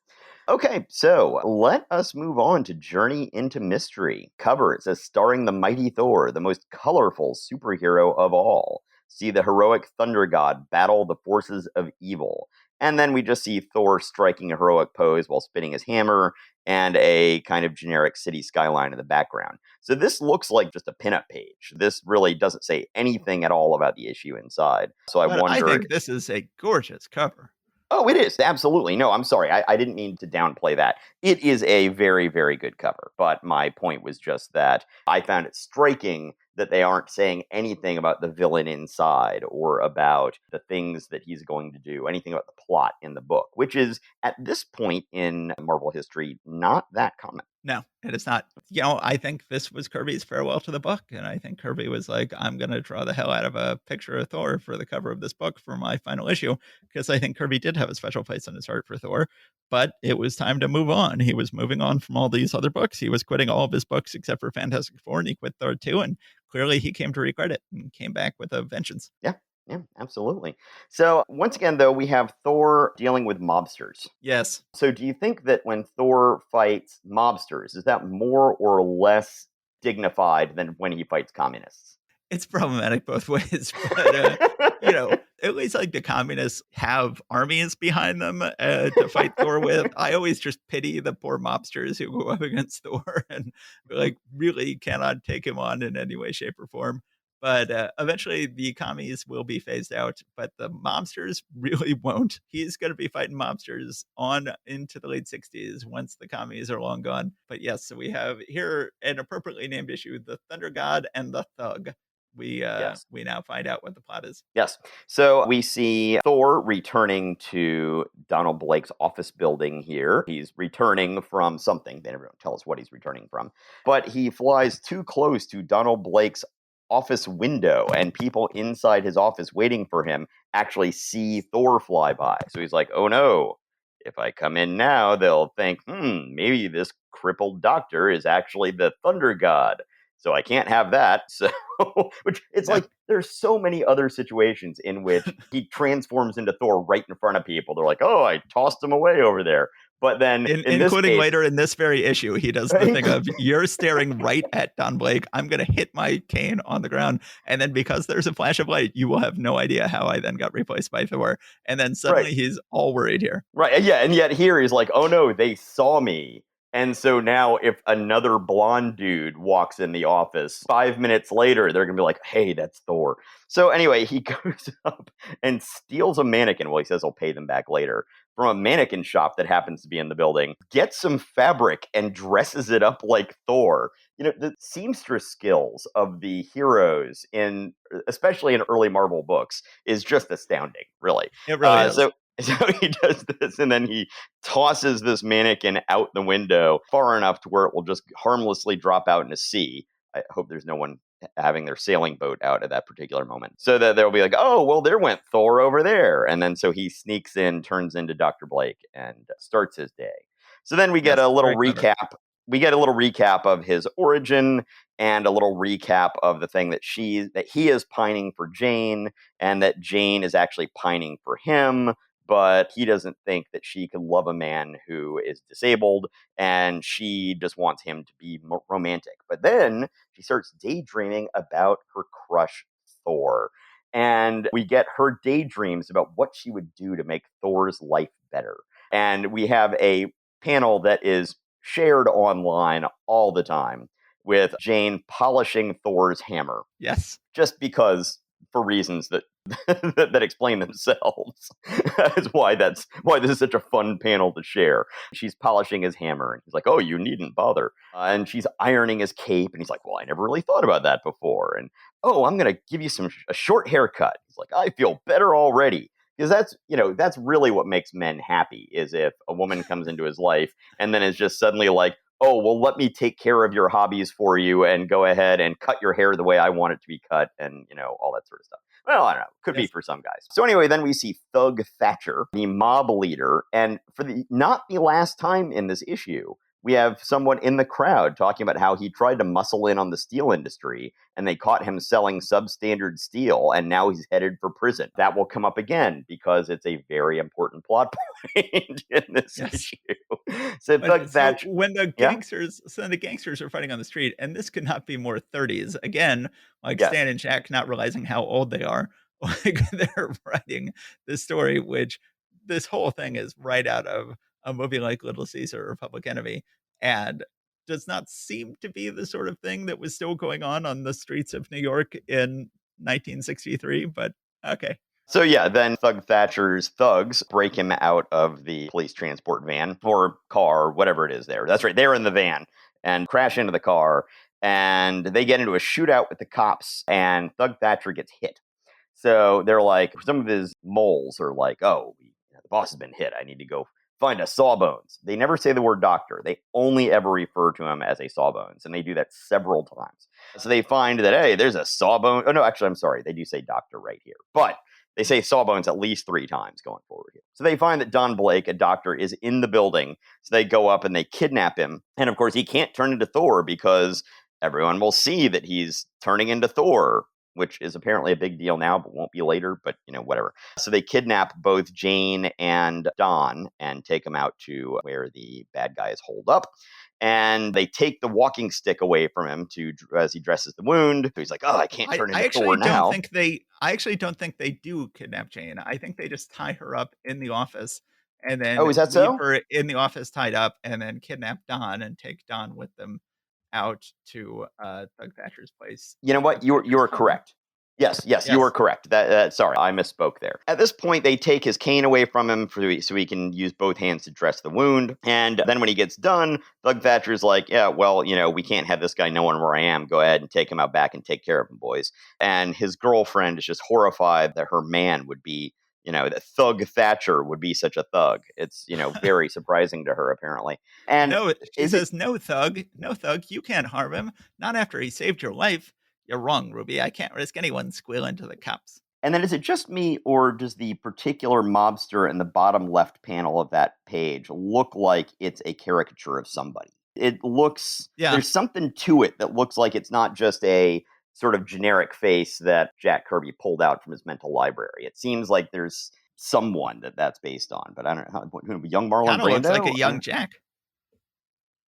Okay, so let us move on to Journey into Mystery. Cover, it says, starring the mighty Thor, the most colorful superhero of all. See the heroic thunder god battle the forces of evil. And then we just see Thor striking a heroic pose while spinning his hammer and a kind of generic city skyline in the background. So this looks like just a pinup page. This really doesn't say anything at all about the issue inside. So I But I wondered. think this is a gorgeous cover. Oh, it is. Absolutely. No, I'm sorry. I didn't mean to downplay that. It is a very, very good cover. But my point was just that I found it striking that they aren't saying anything about the villain inside or about the things that he's going to do, anything about the plot in the book, which is at this point in Marvel history not that common. No, it is not. I think this was Kirby's farewell to the book. And I think Kirby was like, I'm going to draw the hell out of a picture of Thor for the cover of this book for my final issue. Because I think Kirby did have a special place in his heart for Thor. But it was time to move on. He was moving on from all these other books. He was quitting all of his books except for Fantastic Four, and he quit Thor too. And clearly he came to regret it and came back with a vengeance. Yeah. Yeah, absolutely. So once again, though, we have Thor dealing with mobsters. Yes. So do you think that when Thor fights mobsters, is that more or less dignified than when he fights communists? It's problematic both ways, but, you know, at least like the communists have armies behind them to fight Thor with. I always just pity the poor mobsters who go up against Thor and like really cannot take him on in any way, shape, or form. But eventually the commies will be phased out, but the mobsters really won't. He's going to be fighting mobsters on into the late 60s once the commies are long gone. But yes, so we have here an appropriately named issue, the Thunder God and the Thug. Yes. We now find out what the plot is. Yes. So we see Thor returning to Donald Blake's office building here. He's returning from something. They never tell us what he's returning from. But he flies too close to Donald Blake's office window, and people inside his office waiting for him actually see Thor fly by. So he's like, oh no, if I come in now, they'll think, maybe this crippled doctor is actually the Thunder God. So I can't have that. So, which it's Yeah. like there's so many other situations in which he transforms into Thor right in front of people. They're like, "Oh, I tossed him away over there." But then in this Including case, later in this very issue, he does the thing of you're staring right at Don Blake. I'm going to hit my cane on the ground. And then because there's a flash of light, you will have no idea how I then got replaced by Thor. And then suddenly right, he's all worried here. right, yeah, and yet here he's like, "Oh no, they saw me." And so now, if another blonde dude walks in the office 5 minutes later, they're gonna be like, "Hey, that's Thor." So anyway, he goes up and steals a mannequin. Well, he says he'll pay them back later from a mannequin shop that happens to be in the building. Gets some fabric and dresses it up like Thor. You know, the seamstress skills of the heroes especially in early Marvel books, is just astounding. Really. It really is. So he does this, and then he tosses this mannequin out the window far enough to where it will just harmlessly drop out in a sea. I hope there's no one having their sailing boat out at that particular moment. So that they'll be like, oh, well, there went Thor over there. And then so he sneaks in, turns into Dr. Blake, and starts his day. So then we get Yes, a little very clever. recap. We get a little recap of his origin and a little recap of the thing that he is pining for Jane, and that Jane is actually pining for him, but he doesn't think that she can love a man who is disabled, and she just wants him to be romantic. But then she starts daydreaming about her crush, Thor. And we get her daydreams about what she would do to make Thor's life better. And we have a panel that is shared online all the time with Jane polishing Thor's hammer. Yes. Just because, for reasons that that explain themselves, is why this is such a fun panel to share. She's polishing his hammer, and he's like, "Oh, you needn't bother." And she's ironing his cape, and he's like, "Well, I never really thought about that before." And, "Oh, I'm going to give you a short haircut." He's like, "I feel better already." Because that's really what makes men happy, is if a woman comes into his life and then is just suddenly like, oh, well, let me take care of your hobbies for you and go ahead and cut your hair the way I want it to be cut, and, all that sort of stuff. Well, I don't know. Could be for some guys. So anyway, then we see Thug Thatcher, the mob leader. And for not the last time in this issue, we have someone in the crowd talking about how he tried to muscle in on the steel industry, and they caught him selling substandard steel, and now he's headed for prison. That will come up again because it's a very important plot point in this issue. So Thug Thatcher. When the gangsters are fighting on the street, and this could not be more 30s. Again, like Yes. Stan and Jack not realizing how old they are. Like they're writing this story, which this whole thing is right out of a movie like Little Caesar or Public Enemy, and does not seem to be the sort of thing that was still going on the streets of New York in 1963. But okay. So yeah, then Thug Thatcher's thugs break him out of the police transport van or car, whatever it is there. That's right, they're in the van and crash into the car, and they get into a shootout with the cops, and Thug Thatcher gets hit. So they're like, some of his moles are like, oh, the boss has been hit. I need to go find a Sawbones. They never say the word doctor. They only ever refer to him as a Sawbones, and they do that several times. So they find that, hey, there's a Sawbones. Oh, no, actually, I'm sorry. They do say doctor right here. But they say Sawbones at least 3 times going forward here. So they find that Don Blake, a doctor, is in the building. So they go up and they kidnap him. And of course, he can't turn into Thor because everyone will see that he's turning into Thor, which is apparently a big deal now, but won't be later, but whatever. So they kidnap both Jane and Don and take them out to where the bad guys hold up. And they take the walking stick away from him as he dresses the wound. So he's like, "Oh, I can't turn into Thor now." I actually don't think they do kidnap Jane. I think they just tie her up in the office and Oh, then is that leave so? her in the office tied up, and then kidnap Don and take Don with them out to Thug Thatcher's place. You know what? Thug You Thatcher's are home. correct. Yes, you are Yes. correct. Sorry, I misspoke there. At this point, they take his cane away from him so he can use both hands to dress the wound. And then when he gets done, Thug Thatcher's like, "Yeah, well, we can't have this guy knowing where I am. Go ahead and take him out back and take care of him, boys." And his girlfriend is just horrified that her man would be, that Thug Thatcher would be such a thug. It's, very surprising to her, apparently. And No, she is it says, no, Thug, you can't harm him. Not after he saved your life. You're wrong, Ruby. I can't risk anyone squealing to the cops. And then is it just me, or does the particular mobster in the bottom left panel of that page look like it's a caricature of somebody? It looks, there's something to it that looks like it's not just a sort of generic face that Jack Kirby pulled out from his mental library. It seems like there's someone that's based on, but I don't know, young Marlon Kind of Brando? looks like a young Jack.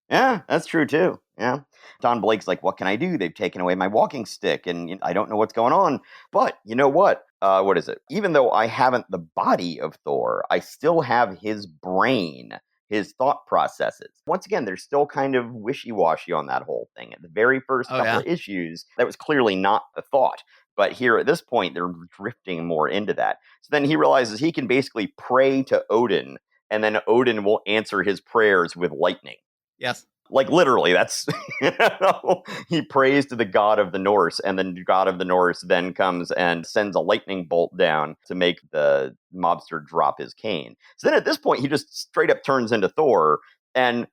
Yeah, that's true too. Yeah. Don Blake's like, "What can I do? They've taken away my walking stick and I don't know what's going on." But you know what? What is it? Even though I haven't the body of Thor, I still have his brain, his thought processes. Once again, they're still kind of wishy-washy on that whole thing. At the very first couple of issues, that was clearly not the thought. But here at this point, they're drifting more into that. So then he realizes he can basically pray to Odin, and then Odin will answer his prayers with lightning. Yes. Like literally, that's he prays to the god of the Norse, and then the god of the Norse then comes and sends a lightning bolt down to make the mobster drop his cane. So then at this point, he just straight up turns into Thor, and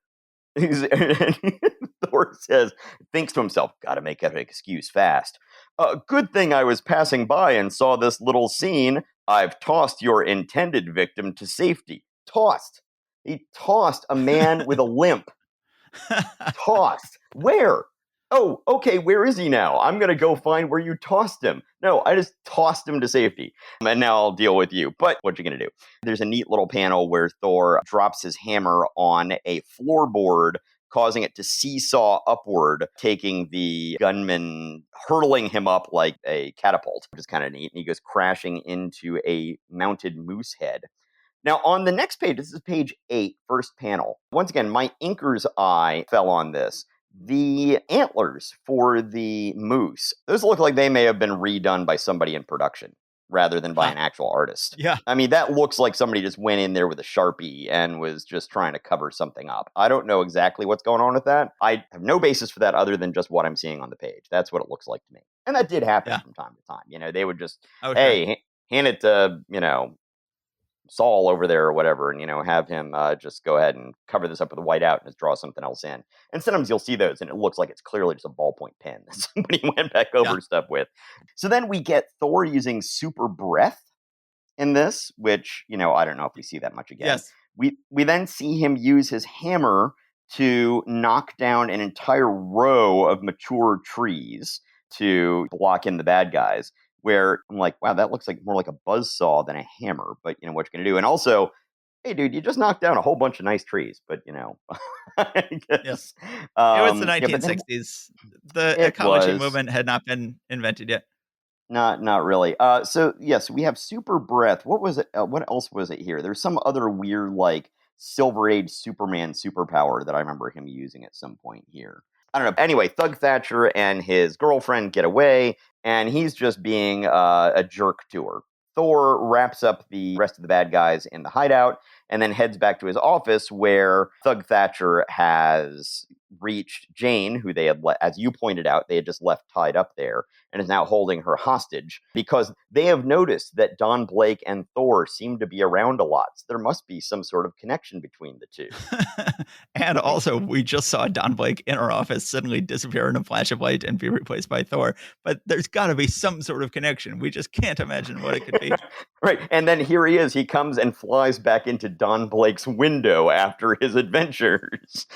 Thor thinks to himself, "Gotta make an excuse fast. Good thing I was passing by and saw this little scene. I've tossed your intended victim to safety." Tossed. He tossed a man with a limp. Tossed. Where? Oh, okay, where is he now? I'm going to go find where you tossed him. No, I just tossed him to safety. And now I'll deal with you. But what you going to do? There's a neat little panel where Thor drops his hammer on a floorboard, causing it to seesaw upward, taking the gunman, hurling him up like a catapult, which is kind of neat. And he goes crashing into a mounted moose head. Now, on the next page, this is page 8, first panel. Once again, my inker's eye fell on this. The antlers for the moose, those look like they may have been redone by somebody in production rather than by an actual artist. Yeah. I mean, that looks like somebody just went in there with a Sharpie and was just trying to cover something up. I don't know exactly what's going on with that. I have no basis for that other than just what I'm seeing on the page. That's what it looks like to me. And that did happen from time to time. They would just, hand it to, Saul over there or whatever, and have him just go ahead and cover this up with a whiteout and just draw something else in. And sometimes you'll see those and it looks like it's clearly just a ballpoint pen that somebody went back over stuff with. So then we get Thor using super breath in this, which I don't know if we see that much again. Yes. We then see him use his hammer to knock down an entire row of mature trees to block in the bad guys. Where I'm like, wow, that looks like more like a buzzsaw than a hammer. But what you're gonna do? And also, hey, dude, you just knocked down a whole bunch of nice trees. But I guess, it was the 1960s. The ecology was movement had not been invented yet. Not really. So yes, we have super breath. What was it? What else was it here? There's some other weird like Silver Age Superman superpower that I remember him using at some point here. I don't know. Anyway, Thug Thatcher and his girlfriend get away, and he's just being a jerk to her. Thor wraps up the rest of the bad guys in the hideout and then heads back to his office where Thug Thatcher has reached Jane, who they had, as you pointed out, they had just left tied up there. and is now holding her hostage because they have noticed that Don Blake and Thor seem to be around a lot. So there must be some sort of connection between the two. And also, we just saw Don Blake in our office suddenly disappear in a flash of light and be replaced by Thor. But there's got to be some sort of connection. We just can't imagine what it could be. Right. And then here he is. He comes and flies back into Don Blake's window after his adventures.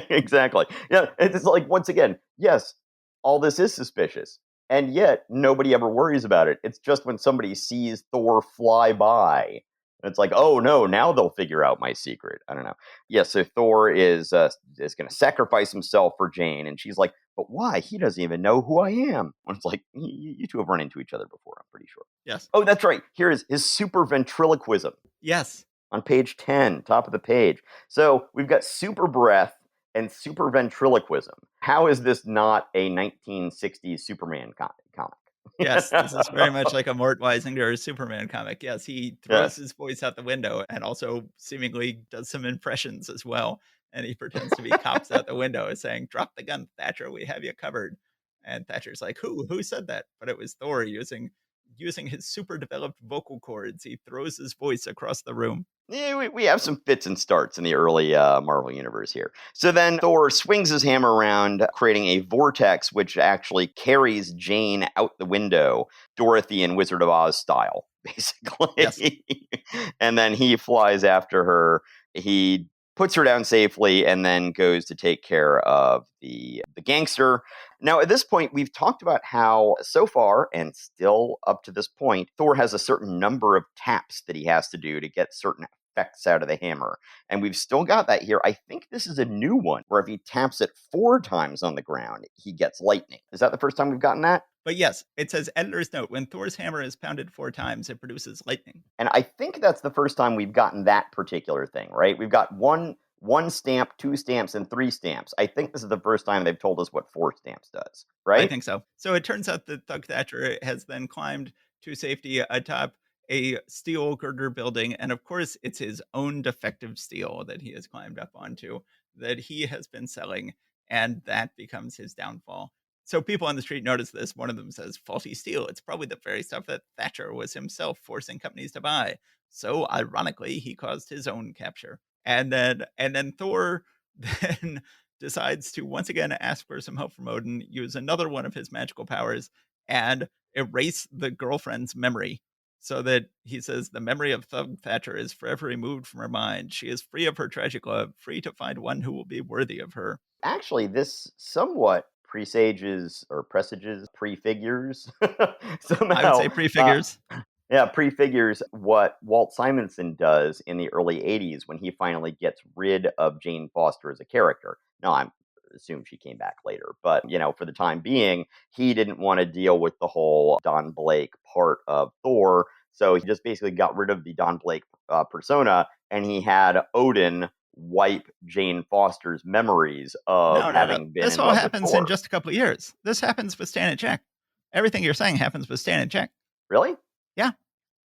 Exactly. Yeah. It's like, once again, yes, all this is suspicious. And yet nobody ever worries about it. It's just when somebody sees Thor fly by, it's like, oh no, now they'll figure out my secret. I don't know. Yeah, so Thor is going to sacrifice himself for Jane, and she's like, but why? He doesn't even know who I am. And it's like, you two have run into each other before, I'm pretty sure. Yes. Oh, that's right. Here is his super-ventriloquism. Yes. On page 10, top of the page. So we've got super breath and super-ventriloquism. How is this not a 1960s Superman comic? Yes, this is very much like a Mort Weisinger Superman comic. Yes, he throws his voice out the window and also seemingly does some impressions as well. And he pretends to be cops out the window saying, drop the gun, Thatcher, we have you covered. And Thatcher's like, who said that? But it was Thor using his super developed vocal cords. He throws his voice across the room. Yeah, we have some fits and starts in the early Marvel universe here. So then Thor swings his hammer around, creating a vortex which actually carries Jane out the window, Dorothy and Wizard of Oz style, basically. Yes. And then he flies after her. He puts her down safely and then goes to take care of the gangster. Now, at this point, we've talked about how so far, and still up to this point, Thor has a certain number of taps that he has to do to get certain effects out of the hammer. And we've still got that here. I think this is a new one, where if he taps it 4 times on the ground, he gets lightning. Is that the first time we've gotten that? But yes, it says, editor's note, when Thor's hammer is pounded 4 times, it produces lightning. And I think that's the first time we've gotten that particular thing, right? We've got one stamp, 2 stamps, and 3 stamps. I think this is the first time they've told us what 4 stamps does, right? I think so. So it turns out that Thug Thatcher has then climbed to safety atop a steel girder building. And of course, it's his own defective steel that he has climbed up onto that he has been selling. And that becomes his downfall. So people on the street notice this. One of them says, faulty steel. It's probably the very stuff that Thatcher was himself forcing companies to buy. So ironically, he caused his own capture. And then Thor then decides to once again ask for some help from Odin, use another one of his magical powers, and erase the girlfriend's memory. So that he says the memory of Thug Thatcher is forever removed from her mind. She is free of her tragic love, free to find one who will be worthy of her. Actually, this somewhat presages or presages, prefigures somehow. I would say prefigures. Yeah, prefigures what Walt Simonson does in the early 80s when he finally gets rid of Jane Foster as a character. Now, I assume she came back later, but, for the time being, he didn't want to deal with the whole Don Blake part of Thor, so he just basically got rid of the Don Blake persona, and he had Odin wipe Jane Foster's memories of having been This in all love happens with Thor. in just a couple of years. This happens with Stan and Jack. Everything you're saying happens with Stan and Jack. Really? Yeah.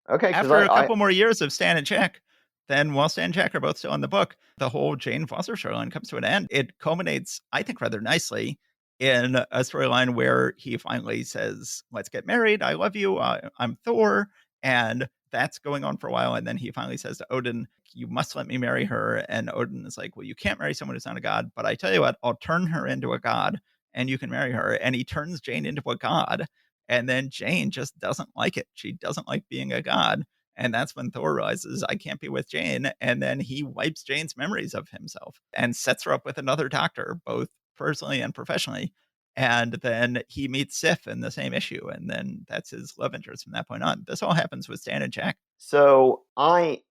Okay. After a couple more years of Stan and Jack, then while Stan and Jack are both still in the book, the whole Jane Foster storyline comes to an end. It culminates, I think, rather nicely in a storyline where he finally says, let's get married. I love you. I'm Thor. And that's going on for a while. And then he finally says to Odin, you must let me marry her. And Odin is like, well, you can't marry someone who's not a god. But I tell you what, I'll turn her into a god and you can marry her. And he turns Jane into a god. And then Jane just doesn't like it. She doesn't like being a god. And that's when Thor realizes, I can't be with Jane. And then he wipes Jane's memories of himself and sets her up with another doctor, both personally and professionally. And then he meets Sif in the same issue. And then that's his love interest from that point on. This all happens with Stan and Jack. So I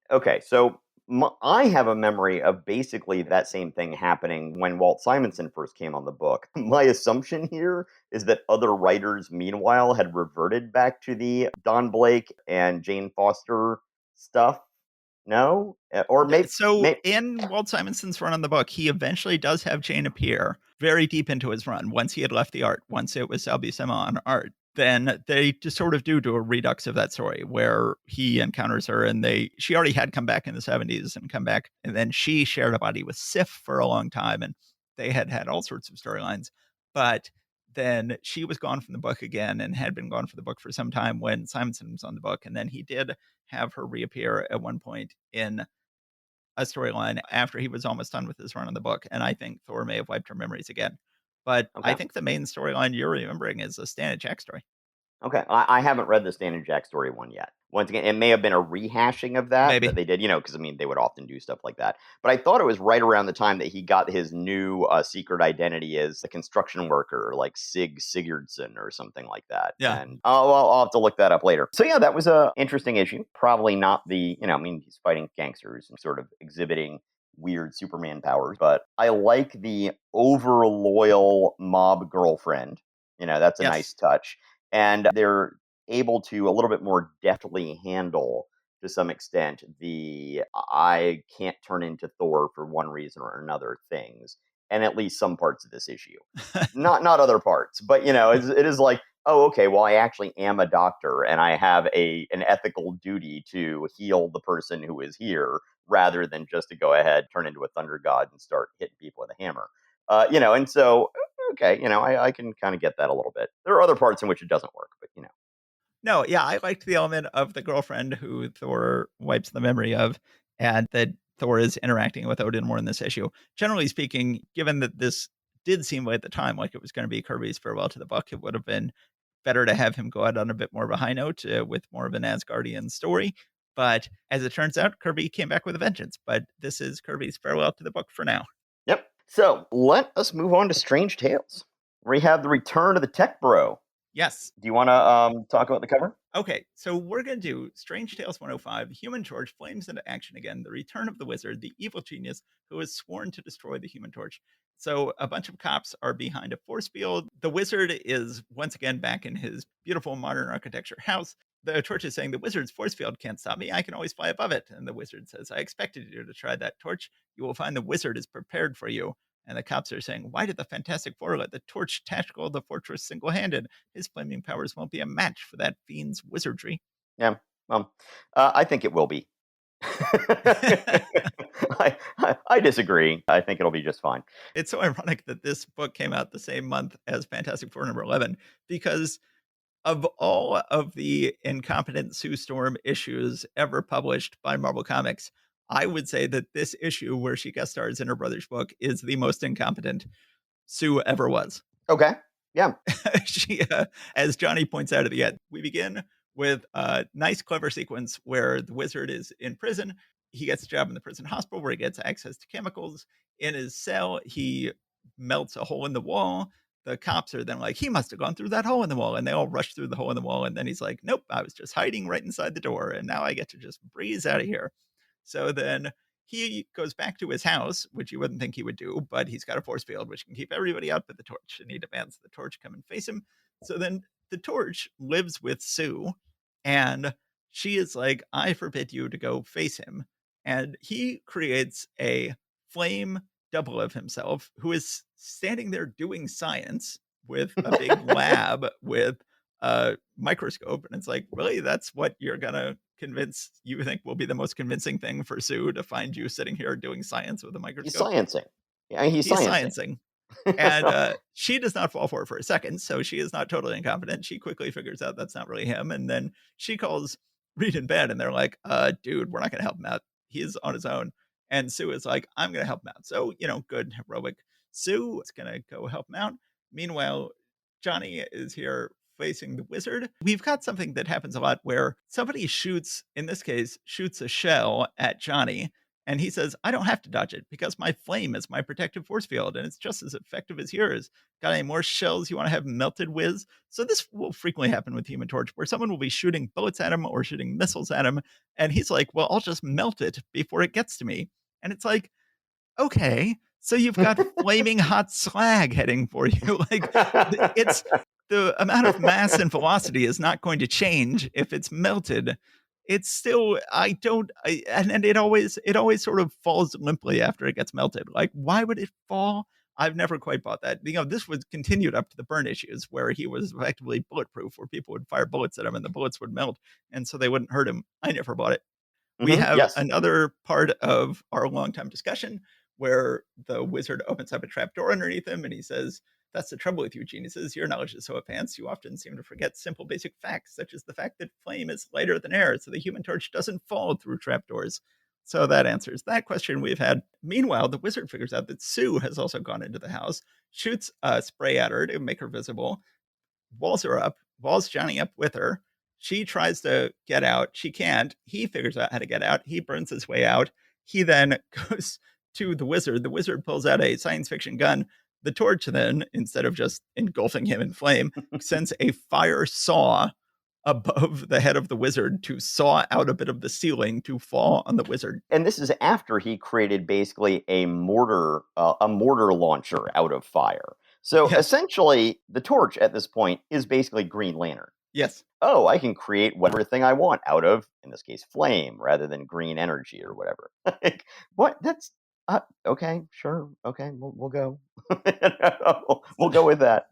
have a memory of basically that same thing happening when Walt Simonson first came on the book. My assumption here is that other writers, meanwhile, had reverted back to the Don Blake and Jane Foster stuff. No? Or maybe. In Walt Simonson's run on the book, he eventually does have Jane appear very deep into his run. Once he had left the art, once it was Selby Sema on art, then they just sort of do a redux of that story where he encounters her and she already had come back in the 70s and come back. And then she shared a body with Sif for a long time and they had all sorts of storylines. But then she was gone from the book again and had been gone from the book for some time when Simonson was on the book. And then he did have her reappear at one point in a storyline after he was almost done with his run on the book. And I think Thor may have wiped her memories again. But I Okay. think the main storyline you're remembering is a Stan and Jack story. Okay, I haven't read the Stan and Jack story one yet. Once again, it may have been a rehashing of that Maybe. they did, because I mean they would often do stuff like that. But I thought it was right around the time that he got his new secret identity as a construction worker, like Sig Sigurdsson or something like that. Yeah. And I'll have to look that up later. So yeah, that was a interesting issue. Probably not the I mean he's fighting gangsters and sort of exhibiting weird Superman powers, but I like the over loyal mob girlfriend. That's a nice Yes. touch, and they're able to a little bit more deftly handle to some extent the I can't turn into Thor for one reason or another things, and at least some parts of this issue. Not other parts, but it is like, oh, okay, well, I actually am a doctor and I have an ethical duty to heal the person who is here rather than just to go ahead, turn into a thunder god and start hitting people with a hammer. And so okay, I can kind of get that a little bit. There are other parts in which it doesn't work, but No, yeah, I liked the element of the girlfriend who Thor wipes the memory of, and that Thor is interacting with Odin more in this issue. Generally speaking, given that this did seem at the time like it was going to be Kirby's farewell to the book, it would have been better to have him go out on a bit more of a high note with more of an Asgardian story. But as it turns out, Kirby came back with a vengeance. But this is Kirby's farewell to the book for now. yep. So let us move on to Strange Tales. We have the return of the Tech Bro. Yes. Do you want to talk about the cover? Okay, so we're going to do Strange Tales 105, Human Torch flames into action again, the return of the wizard, the evil genius who has sworn to destroy the Human Torch. So a bunch of cops are behind a force field. The wizard is once again back in his beautiful modern architecture house. The torch is saying, the wizard's force field can't stop me. I can always fly above it. And the wizard says, I expected you to try that torch. You will find the wizard is prepared for you. And the cops are saying, why did the Fantastic Four let the torch tackle the fortress single-handed? His flaming powers won't be a match for that fiend's wizardry. Yeah. I think it will be. I disagree. I think it'll be just fine. It's so ironic that this book came out the same month as Fantastic Four number 11, because of all of the incompetent Sue Storm issues ever published by Marvel Comics, I would say that this issue where she guest stars in her brother's book is the most incompetent Sue ever was. Okay. Yeah. She, as Johnny points out at the end, we begin with a nice, clever sequence where the wizard is in prison. He gets a job in the prison hospital where he gets access to chemicals. In his cell, he melts a hole in the wall. The cops are then like, he must have gone through that hole in the wall. And they all rush through the hole in the wall. And then he's like, nope, I was just hiding right inside the door. And now I get to just breeze out of here. So then he goes back to his house, which you wouldn't think he would do, but he's got a force field which can keep everybody out but the torch. And he demands the torch come and face him. So then the torch lives with Sue, and she is like, I forbid you to go face him. And he creates a flame double of himself who is standing there doing science with a big lab with a microscope. And it's like, really, that's what you're gonna convince you think will be the most convincing thing for Sue, to find you sitting here doing science with a He's microscope? sciencing. Yeah, he's He's sciencing. sciencing. And she does not fall for it for a second. So she is not totally incompetent. She quickly figures out that's not really him. And then she calls Reed in bed, and they're like, dude, we're not going to help him out. He's on his own. And Sue is like, I'm going to help him out. So, good, heroic Sue is going to go help him out. Meanwhile, Johnny is here facing the wizard. We've got something that happens a lot where somebody shoots, in this case, shoots a shell at Johnny. And he says, I don't have to dodge it because my flame is my protective force field and it's just as effective as yours. Got any more shells you want to have melted whiz? So this will frequently happen with Human Torch, where someone will be shooting bullets at him or shooting missiles at him. And he's like, well, I'll just melt it before it gets to me. And it's like, okay, so you've got flaming hot slag heading for you. Like, it's the amount of mass and velocity is not going to change if it's melted. It's still, and it always sort of falls limply after it gets melted. Like, why would it fall? I've never quite bought that. This was continued up to the Burn issues where he was effectively bulletproof, where people would fire bullets at him and the bullets would melt, and so they wouldn't hurt him. I never bought it. We have Yes. another part of our long time discussion where the wizard opens up a trapdoor underneath him and he says, That's the trouble with you geniuses. Your knowledge is so advanced, you often seem to forget simple basic facts, such as the fact that flame is lighter than air, so the human torch doesn't fall through trapdoors. So that answers that question we've had. Meanwhile, the wizard figures out that Sue has also gone into the house, shoots a spray at her to make her visible, walls her up, walls Johnny up with her. She tries to get out. She can't. He figures out how to get out. He burns his way out. He then goes to the wizard. The wizard pulls out a science fiction gun. The torch then, instead of just engulfing him in flame, sends a fire saw above the head of the wizard to saw out a bit of the ceiling to fall on the wizard. And this is after he created basically a mortar launcher out of fire. So Yes. essentially, the torch at this point is basically Green Lantern. Yes. Oh, I can create whatever thing I want out of, in this case, flame rather than green energy or whatever. Like, what? That's okay, sure, okay, we'll go. We'll go with that.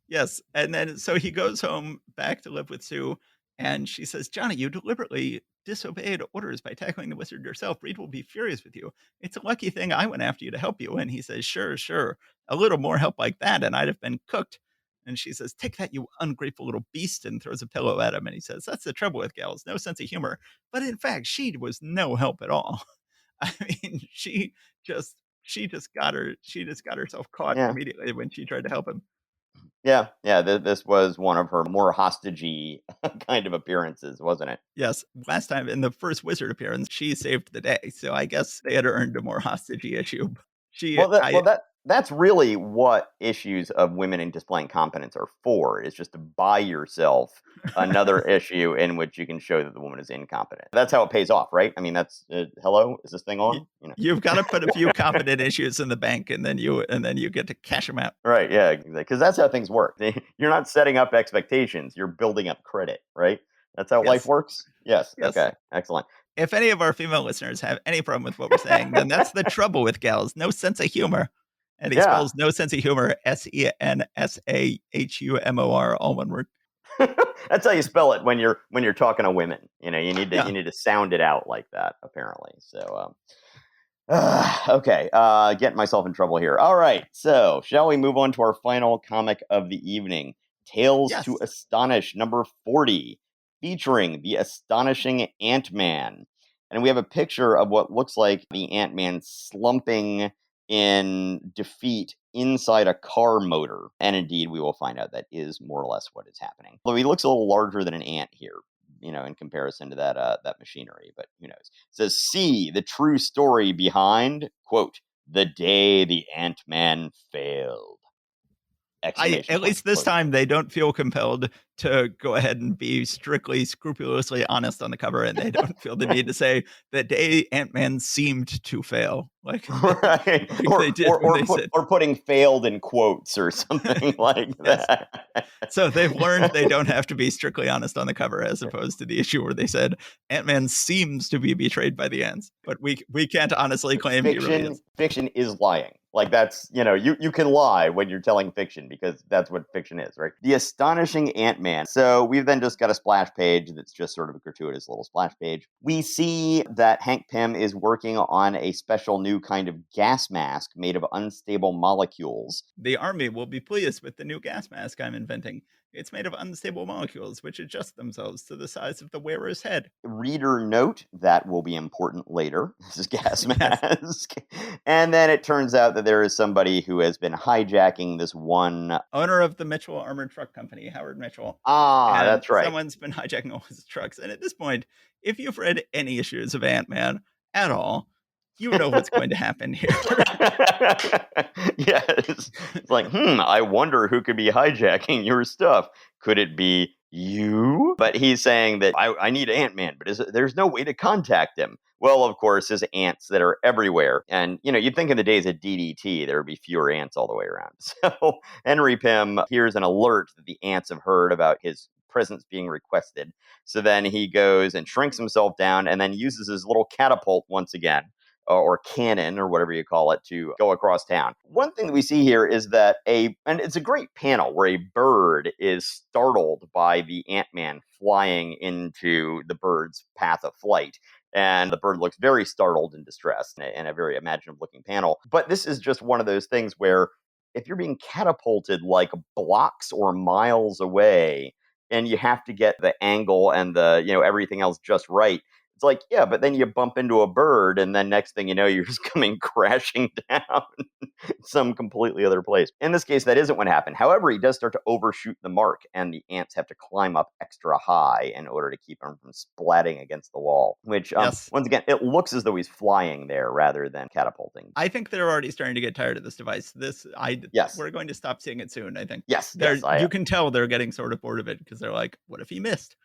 Yes. And then so he goes home back to live with Sue, and she says, Johnny, you deliberately disobeyed orders by tackling the wizard yourself. Reed will be furious with you. It's a lucky thing I went after you to help you. And he says, sure, sure. A little more help like that, and I'd have been cooked. And she says, take that, you ungrateful little beast, and throws a pillow at him. And he says, that's the trouble with gals, no sense of humor. But in fact, she was no help at all. I mean, she just got herself caught Yeah. immediately when she tried to help him. Yeah. This was one of her more hostagey kind of appearances, wasn't it? Yes, last time in the first wizard appearance, she saved the day. So I guess they had earned a more hostagey issue. She, I, That's really what issues of women in displaying competence are for, is just to buy yourself another issue in which you can show that the woman is incompetent. That's how it pays off, right? I mean, that's hello, is this thing on? You've got to put a few competent issues in the bank, and then you get to cash them out. Right? Yeah, because that's how things work. You're not setting up expectations; you're building up credit, right? That's how life Yes. works. Yes. Yes. Okay. Excellent. If any of our female listeners have any problem with what we're saying, then that's the trouble with gals. No sense of humor. And he spells no sense of humor, SENSAHUMOR, all one word. That's how you spell it when you're talking to women. You need Yeah. to sound it out like that, apparently. So okay, getting myself in trouble here. All right, so shall we move on to our final comic of the evening, Tales Yes. to Astonish number 40, featuring the astonishing Ant-Man. And we have a picture of what looks like the Ant-Man slumping in defeat inside a car motor. And indeed, we will find out that is more or less what is happening. Although he looks a little larger than an ant here, in comparison to that machinery, but who knows. It says, see the true story behind, quote, the day the Ant-Man failed. At least this time, they don't feel compelled to go ahead and be strictly, scrupulously honest on the cover, and they don't feel the need to say the day Ant-Man seemed to fail, like, right, they did or putting failed in quotes or something like that. So they've learned they don't have to be strictly honest on the cover, as opposed to the issue where they said Ant-Man seems to be betrayed by the ants, but we can't honestly claim he really is. Fiction is lying. Like, that's, you can lie when you're telling fiction, because that's what fiction is, right? The astonishing Ant-Man. So we've then just got a splash page that's just sort of a gratuitous little splash page. We see that Hank Pym is working on a special new kind of gas mask made of unstable molecules. The army will be pleased with the new gas mask I'm inventing. It's made of unstable molecules which adjust themselves to the size of the wearer's head. Reader note, that will be important later. This is gas mask. And then it turns out that there is somebody who has been hijacking this one owner of the Mitchell Armored Truck Company, Howard Mitchell. Ah, that's right. Someone's been hijacking all his trucks. And at this point, if you've read any issues of Ant-Man at all, you know what's going to happen here. Yes. It's like, I wonder who could be hijacking your stuff. Could it be you? But he's saying that I need Ant-Man, but there's no way to contact him. Well, of course, there's ants that are everywhere. And, you'd think in the days of DDT, there would be fewer ants all the way around. So Henry Pym hears an alert that the ants have heard about his presence being requested. So then he goes and shrinks himself down and then uses his little catapult once again, or cannon, or whatever you call it, to go across town. One thing that we see here is that and it's a great panel where a bird is startled by the Ant-Man flying into the bird's path of flight. And the bird looks very startled and distressed in a very imaginative looking panel. But this is just one of those things where if you're being catapulted like blocks or miles away and you have to get the angle and the, everything else just right, it's like, yeah, but then you bump into a bird, and then next thing you know, you're just coming crashing down some completely other place. In this case, that isn't what happened. However, he does start to overshoot the mark, and the ants have to climb up extra high in order to keep him from splatting against the wall, which, Yes. once again, it looks as though he's flying there rather than catapulting. I think they're already starting to get tired of this device. Yes. We're going to stop seeing it soon, I think. Yes. You can tell they're getting sort of bored of it because they're like, what if he missed?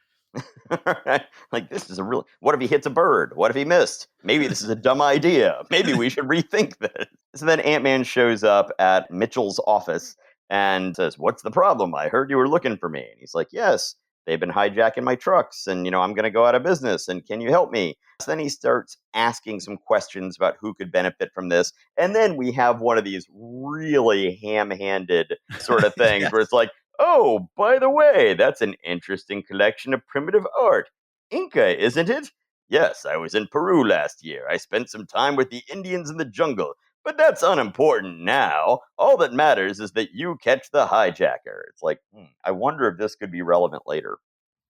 Like, this is what if he hits a bird? What if he missed? Maybe this is a dumb idea. Maybe we should rethink this. So then Ant-Man shows up at Mitchell's office and says, "What's the problem? I heard you were looking for me." And he's like, "Yes, they've been hijacking my trucks, and I'm going to go out of business, and can you help me?" So then he starts asking some questions about who could benefit from this. And then we have one of these really ham-handed sort of things Yes. where it's like, "Oh, by the way, that's an interesting collection of primitive art. Inca, isn't it?" "Yes, I was in Peru last year. I spent some time with the Indians in the jungle, but that's unimportant now. All that matters is that you catch the hijacker." It's like, I wonder if this could be relevant later.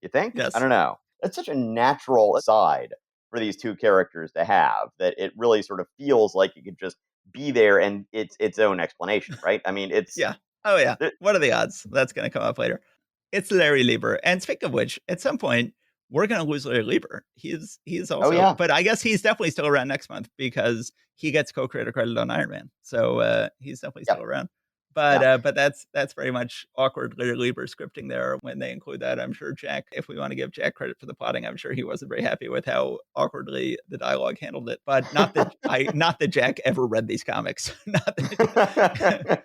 You think? I Yes. don't know. That's such a natural aside for these two characters to have that it really sort of feels like it could just be there and it's its own explanation, right? I mean, Yeah. Oh, yeah. it- What are the odds? That's going to come up later. It's Larry Lieber. And speaking of which, at some point, we're going to lose Larry Lieber. He's oh also, yeah, but I guess he's definitely still around next month because he gets co-creator credit on Iron Man. So he's definitely still yep, around. yeah. But that's very much awkward Larry Lieber scripting there when they include that. I'm sure Jack, if we want to give Jack credit for the plotting, I'm sure he wasn't very happy with how awkwardly the dialogue handled it. But not that Jack ever read these comics. Not that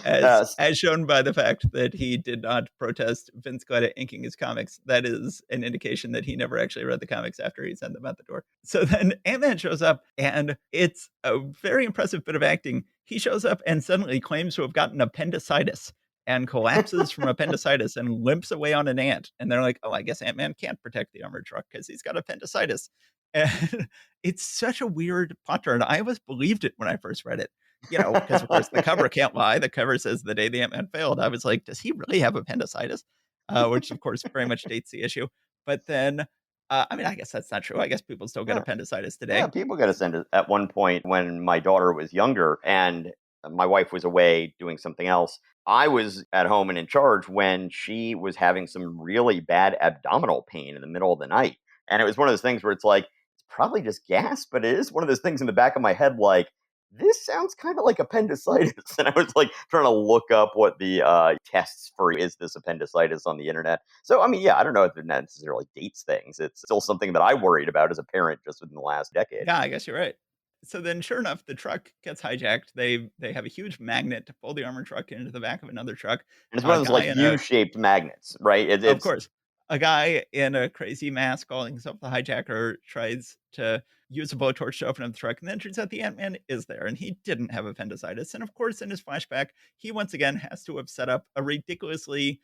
Yes. as shown by the fact that he did not protest Vince Gillette inking his comics. That is an indication that he never actually read the comics after he sent them out the door. So then Ant-Man shows up, and it's a very impressive bit of acting. He shows up and suddenly claims to have gotten appendicitis and collapses from appendicitis and limps away on an ant. And they're like, oh, I guess Ant-Man can't protect the armored truck because he's got appendicitis. And it's such a weird plot turn. I always believed it when I first read it, because of course the cover can't lie. The cover says the day the Ant-Man failed. I was like, does he really have appendicitis? Which of course very much dates the issue. But then, I mean, I guess that's not true. I guess people still get Yeah. appendicitis Yeah, today. people got offended at one point when my daughter was younger and my wife was away doing something else. I was at home and in charge when she was having some really bad abdominal pain in the middle of the night. And it was one of those things where it's like, it's probably just gas, but it is one of those things in the back of my head like, this sounds kind of like appendicitis. And I was like trying to look up what the tests for is this appendicitis on the internet. So, I mean, yeah, I don't know if it necessarily dates things. It's still something that I worried about as a parent just within the last decade. Yeah, I guess you're right. So then, sure enough, the truck gets hijacked. They have a huge magnet to pull the armored truck into the back of another truck. And it's one A of those guy like in a U-shaped magnets, right? Of It's course. A guy in a crazy mask calling himself the hijacker tries to use a blowtorch to open up the truck, and then turns out the Ant-Man is there, and he didn't have appendicitis. And of course, in his flashback, he once again has to have set up a ridiculously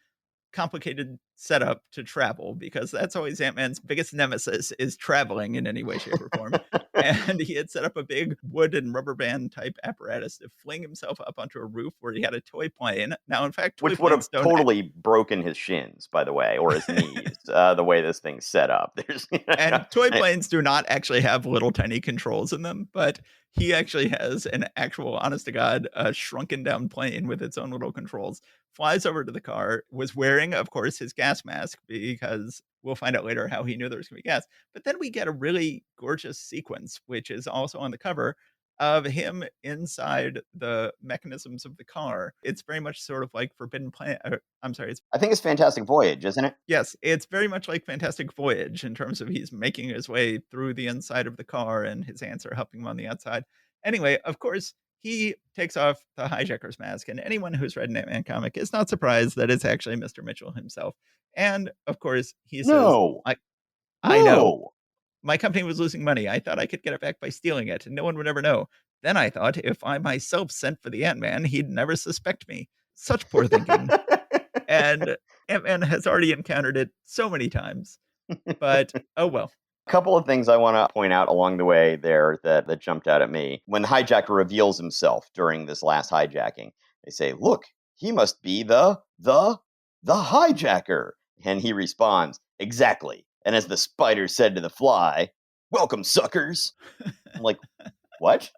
complicated setup to travel because that's always Ant-Man's biggest nemesis is traveling in any way, shape, or form. And he had set up a big wood and rubber band type apparatus to fling himself up onto a roof where he had a toy plane. Now, in fact, toy which would have planes don't. totally broken his shins, by the way, or his knees. The way this thing's set up, there's And toy planes do not actually have little tiny controls in them, but he actually has an actual, honest to God, shrunken down plane with its own little controls. Flies over to the car, was wearing, of course, his gas mask because we'll find out later how he knew there was going to be gas. But then we get a really gorgeous sequence, which is also on the cover, of him inside the mechanisms of the car. It's very much sort of like Forbidden Planet. I'm sorry, it's I think it's Fantastic Voyage, isn't it? Yes, it's very much like Fantastic Voyage in terms of he's making his way through the inside of the car and his ants are helping him on the outside. Anyway, of course, he takes off the hijacker's mask, and anyone who's read an Ant-Man comic is not surprised that it's actually Mr. Mitchell himself. And of course, he says, No, I know, no. my company was losing money. I thought I could get it back by stealing it, and no one would ever know. Then I thought if I myself sent for the Ant-Man, he'd never suspect me. Such poor thinking. And Ant-Man has already encountered it so many times. But oh well. Couple of things I want to point out along the way there that jumped out at me when the hijacker reveals himself during this last hijacking. They say, look, he must be the hijacker. And he responds, exactly. And as the spider said to the fly, welcome, suckers. I'm like, what?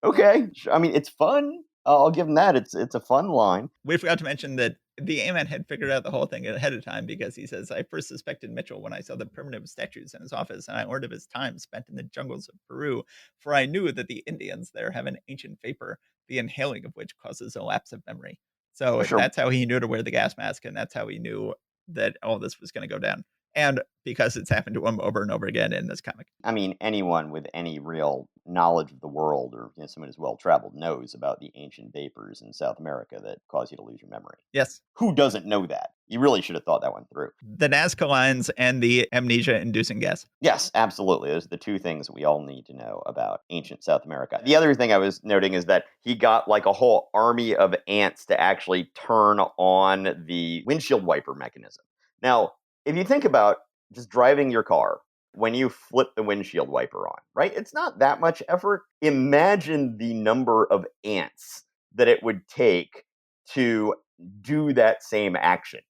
Okay. I mean, it's fun. I'll give him that. It's a fun line. We forgot to mention that the Ant-Man had figured out the whole thing ahead of time because he says, I first suspected Mitchell when I saw the primitive statues in his office and I learned of his time spent in the jungles of Peru, for I knew that the Indians there have an ancient vapor, the inhaling of which causes a lapse of memory. So Sure. that's how he knew to wear the gas mask, and that's how he knew that all this was going to go down. And because it's happened to him over and over again in this comic. I mean, anyone with any real knowledge of the world, or someone who's well-traveled, knows about the ancient vapors in South America that cause you to lose your memory. Yes. Who doesn't know that? You really should have thought that one through. The Nazca lines and the amnesia-inducing gas. Yes, absolutely. Those are the two things we all need to know about ancient South America. The other thing I was noting is that he got like a whole army of ants to actually turn on the windshield wiper mechanism. Now, if you think about just driving your car, when you flip the windshield wiper on, right? It's not that much effort. Imagine the number of ants that it would take to do that same action.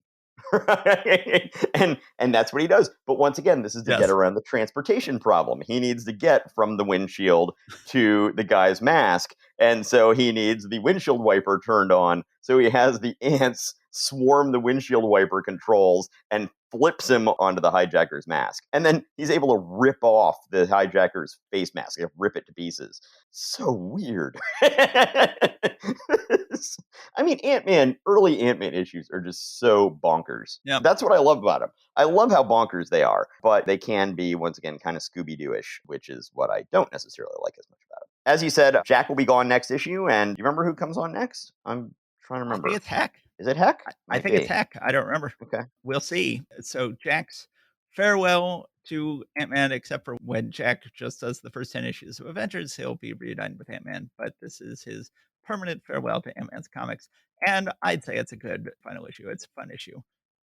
Right? And that's what he does. But once again, this is to get around the transportation problem. He needs to get from the windshield to the guy's mask. And so he needs the windshield wiper turned on. So he has the ants swarm the windshield wiper controls and flips him onto the hijacker's mask. And then he's able to rip off the hijacker's face mask, rip it to pieces. So weird. I mean, early Ant-Man issues are just so bonkers. Yeah. That's what I love about them. I love how bonkers they are, but they can be, once again, kind of Scooby-Doo-ish, which is what I don't necessarily like as much about them. As you said, Jack will be gone next issue, and do you remember who comes on next? I'm trying to remember. I think it's Heck. Is it Heck? I think it's Heck. I don't remember. Okay. We'll see. So Jack's farewell to Ant-Man, except for when Jack just does the first 10 issues of Avengers, he'll be reunited with Ant-Man, but this is his permanent farewell to Ant-Man's comics. And I'd say it's a good final issue. It's a fun issue.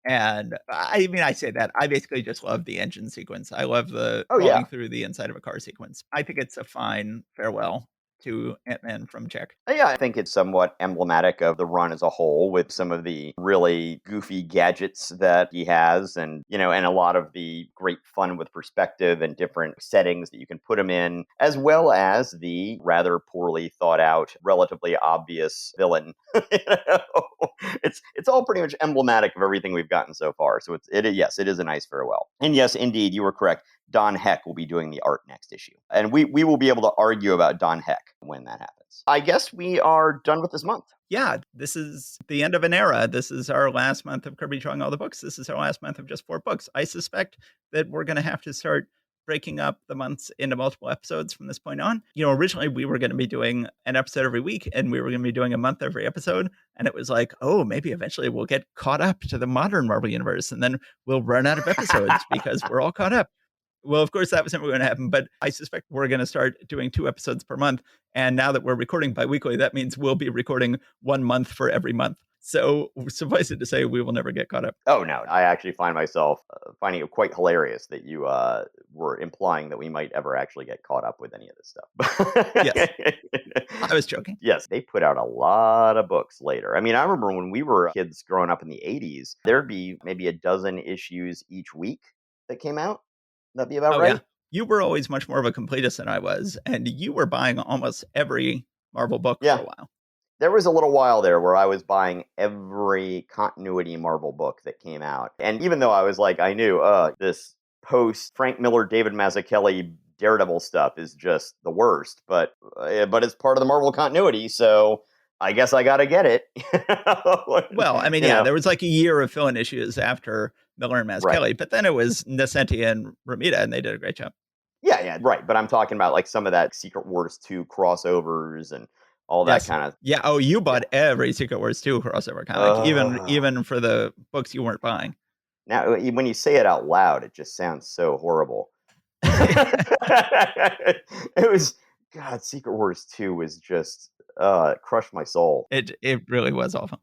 And I mean, I say that. I basically just love the engine sequence. I love the crawling through the inside of a car sequence. I think it's a fine farewell to Ant-Man from Jack. Yeah, I think it's somewhat emblematic of the run as a whole, with some of the really goofy gadgets that he has, and and a lot of the great fun with perspective and different settings that you can put him in, as well as the rather poorly thought out, relatively obvious villain. It's all pretty much emblematic of everything we've gotten so far. So it is a nice farewell. And yes, indeed, you were correct. Don Heck will be doing the art next issue. And we will be able to argue about Don Heck when that happens. I guess we are done with this month. Yeah, this is the end of an era. This is our last month of Kirby drawing all the books. This is our last month of just 4 books. I suspect that we're going to have to start breaking up the months into multiple episodes from this point on. Originally we were going to be doing an episode every week, and we were going to be doing a month every episode. And it was like, oh, maybe eventually we'll get caught up to the modern Marvel Universe, and then we'll run out of episodes because we're all caught up. Well, of course, that was never going to happen, but I suspect we're going to start doing 2 episodes per month. And now that we're recording bi-weekly, that means we'll be recording 1 month for every month. So suffice it to say, we will never get caught up. Oh, no. I actually find myself finding it quite hilarious that you were implying that we might ever actually get caught up with any of this stuff. Yes. I was joking. Yes, they put out a lot of books later. I mean, I remember when we were kids growing up in the 80s, there'd be maybe a dozen issues each week that came out. That'd be about right. Yeah. You were always much more of a completist than I was, and you were buying almost every Marvel book for a while. There was a little while there where I was buying every continuity Marvel book that came out. And even though I was like, I knew this post Frank Miller, David Mazzucchelli Daredevil stuff is just the worst, but it's part of the Marvel continuity, so I guess I got to get it. Well, I mean, there was like a year of fill-in issues after Miller and Mazzucchelli, but then it was Nascenti and Romita, and they did a great job. Yeah, right. But I'm talking about like some of that Secret Wars 2 crossovers and all that kind of. Yeah. Oh, you bought every Secret Wars 2 crossover comic, even for the books you weren't buying. Now, when you say it out loud, it just sounds so horrible. It was, God, Secret Wars 2 was just, it crushed my soul. It really was awful.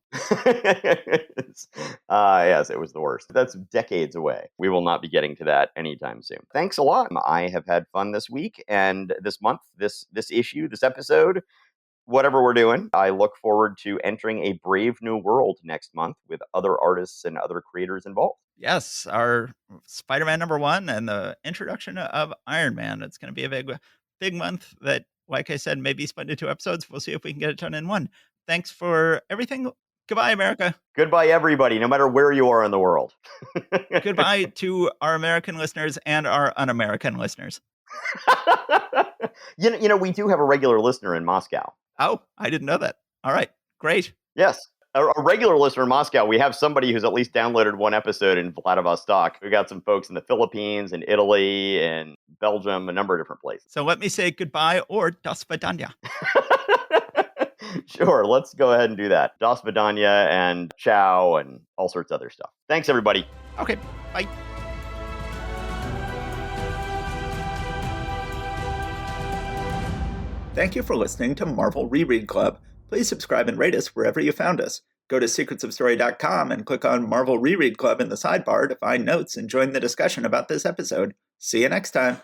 Yes, it was the worst. That's decades away. We will not be getting to that anytime soon. Thanks a lot. I have had fun this week and this month, this issue, this episode. whatever we're doing. I look forward to entering a brave new world next month with other artists and other creators involved. Yes, our Spider-Man #1 and the introduction of Iron Man. It's going to be a big month that, like I said, maybe split into 2 episodes. We'll see if we can get it done in one. Thanks for everything. Goodbye, America. Goodbye, everybody, no matter where you are in the world. Goodbye to our American listeners and our un-American listeners. You know, we do have a regular listener in Moscow. Oh, I didn't know that. All right, great. Yes. A regular listener in Moscow. We have somebody who's at least downloaded one episode in Vladivostok. We got some folks in the Philippines and Italy and Belgium, a number of different places. So let me say goodbye or das vidanya. Sure, let's go ahead and do that. Das vidanya and ciao and all sorts of other stuff. Thanks, everybody. Okay, bye. Thank you for listening to Marvel Reread Club. Please subscribe and rate us wherever you found us. Go to secretsofstory.com and click on Marvel Reread Club in the sidebar to find notes and join the discussion about this episode. See you next time.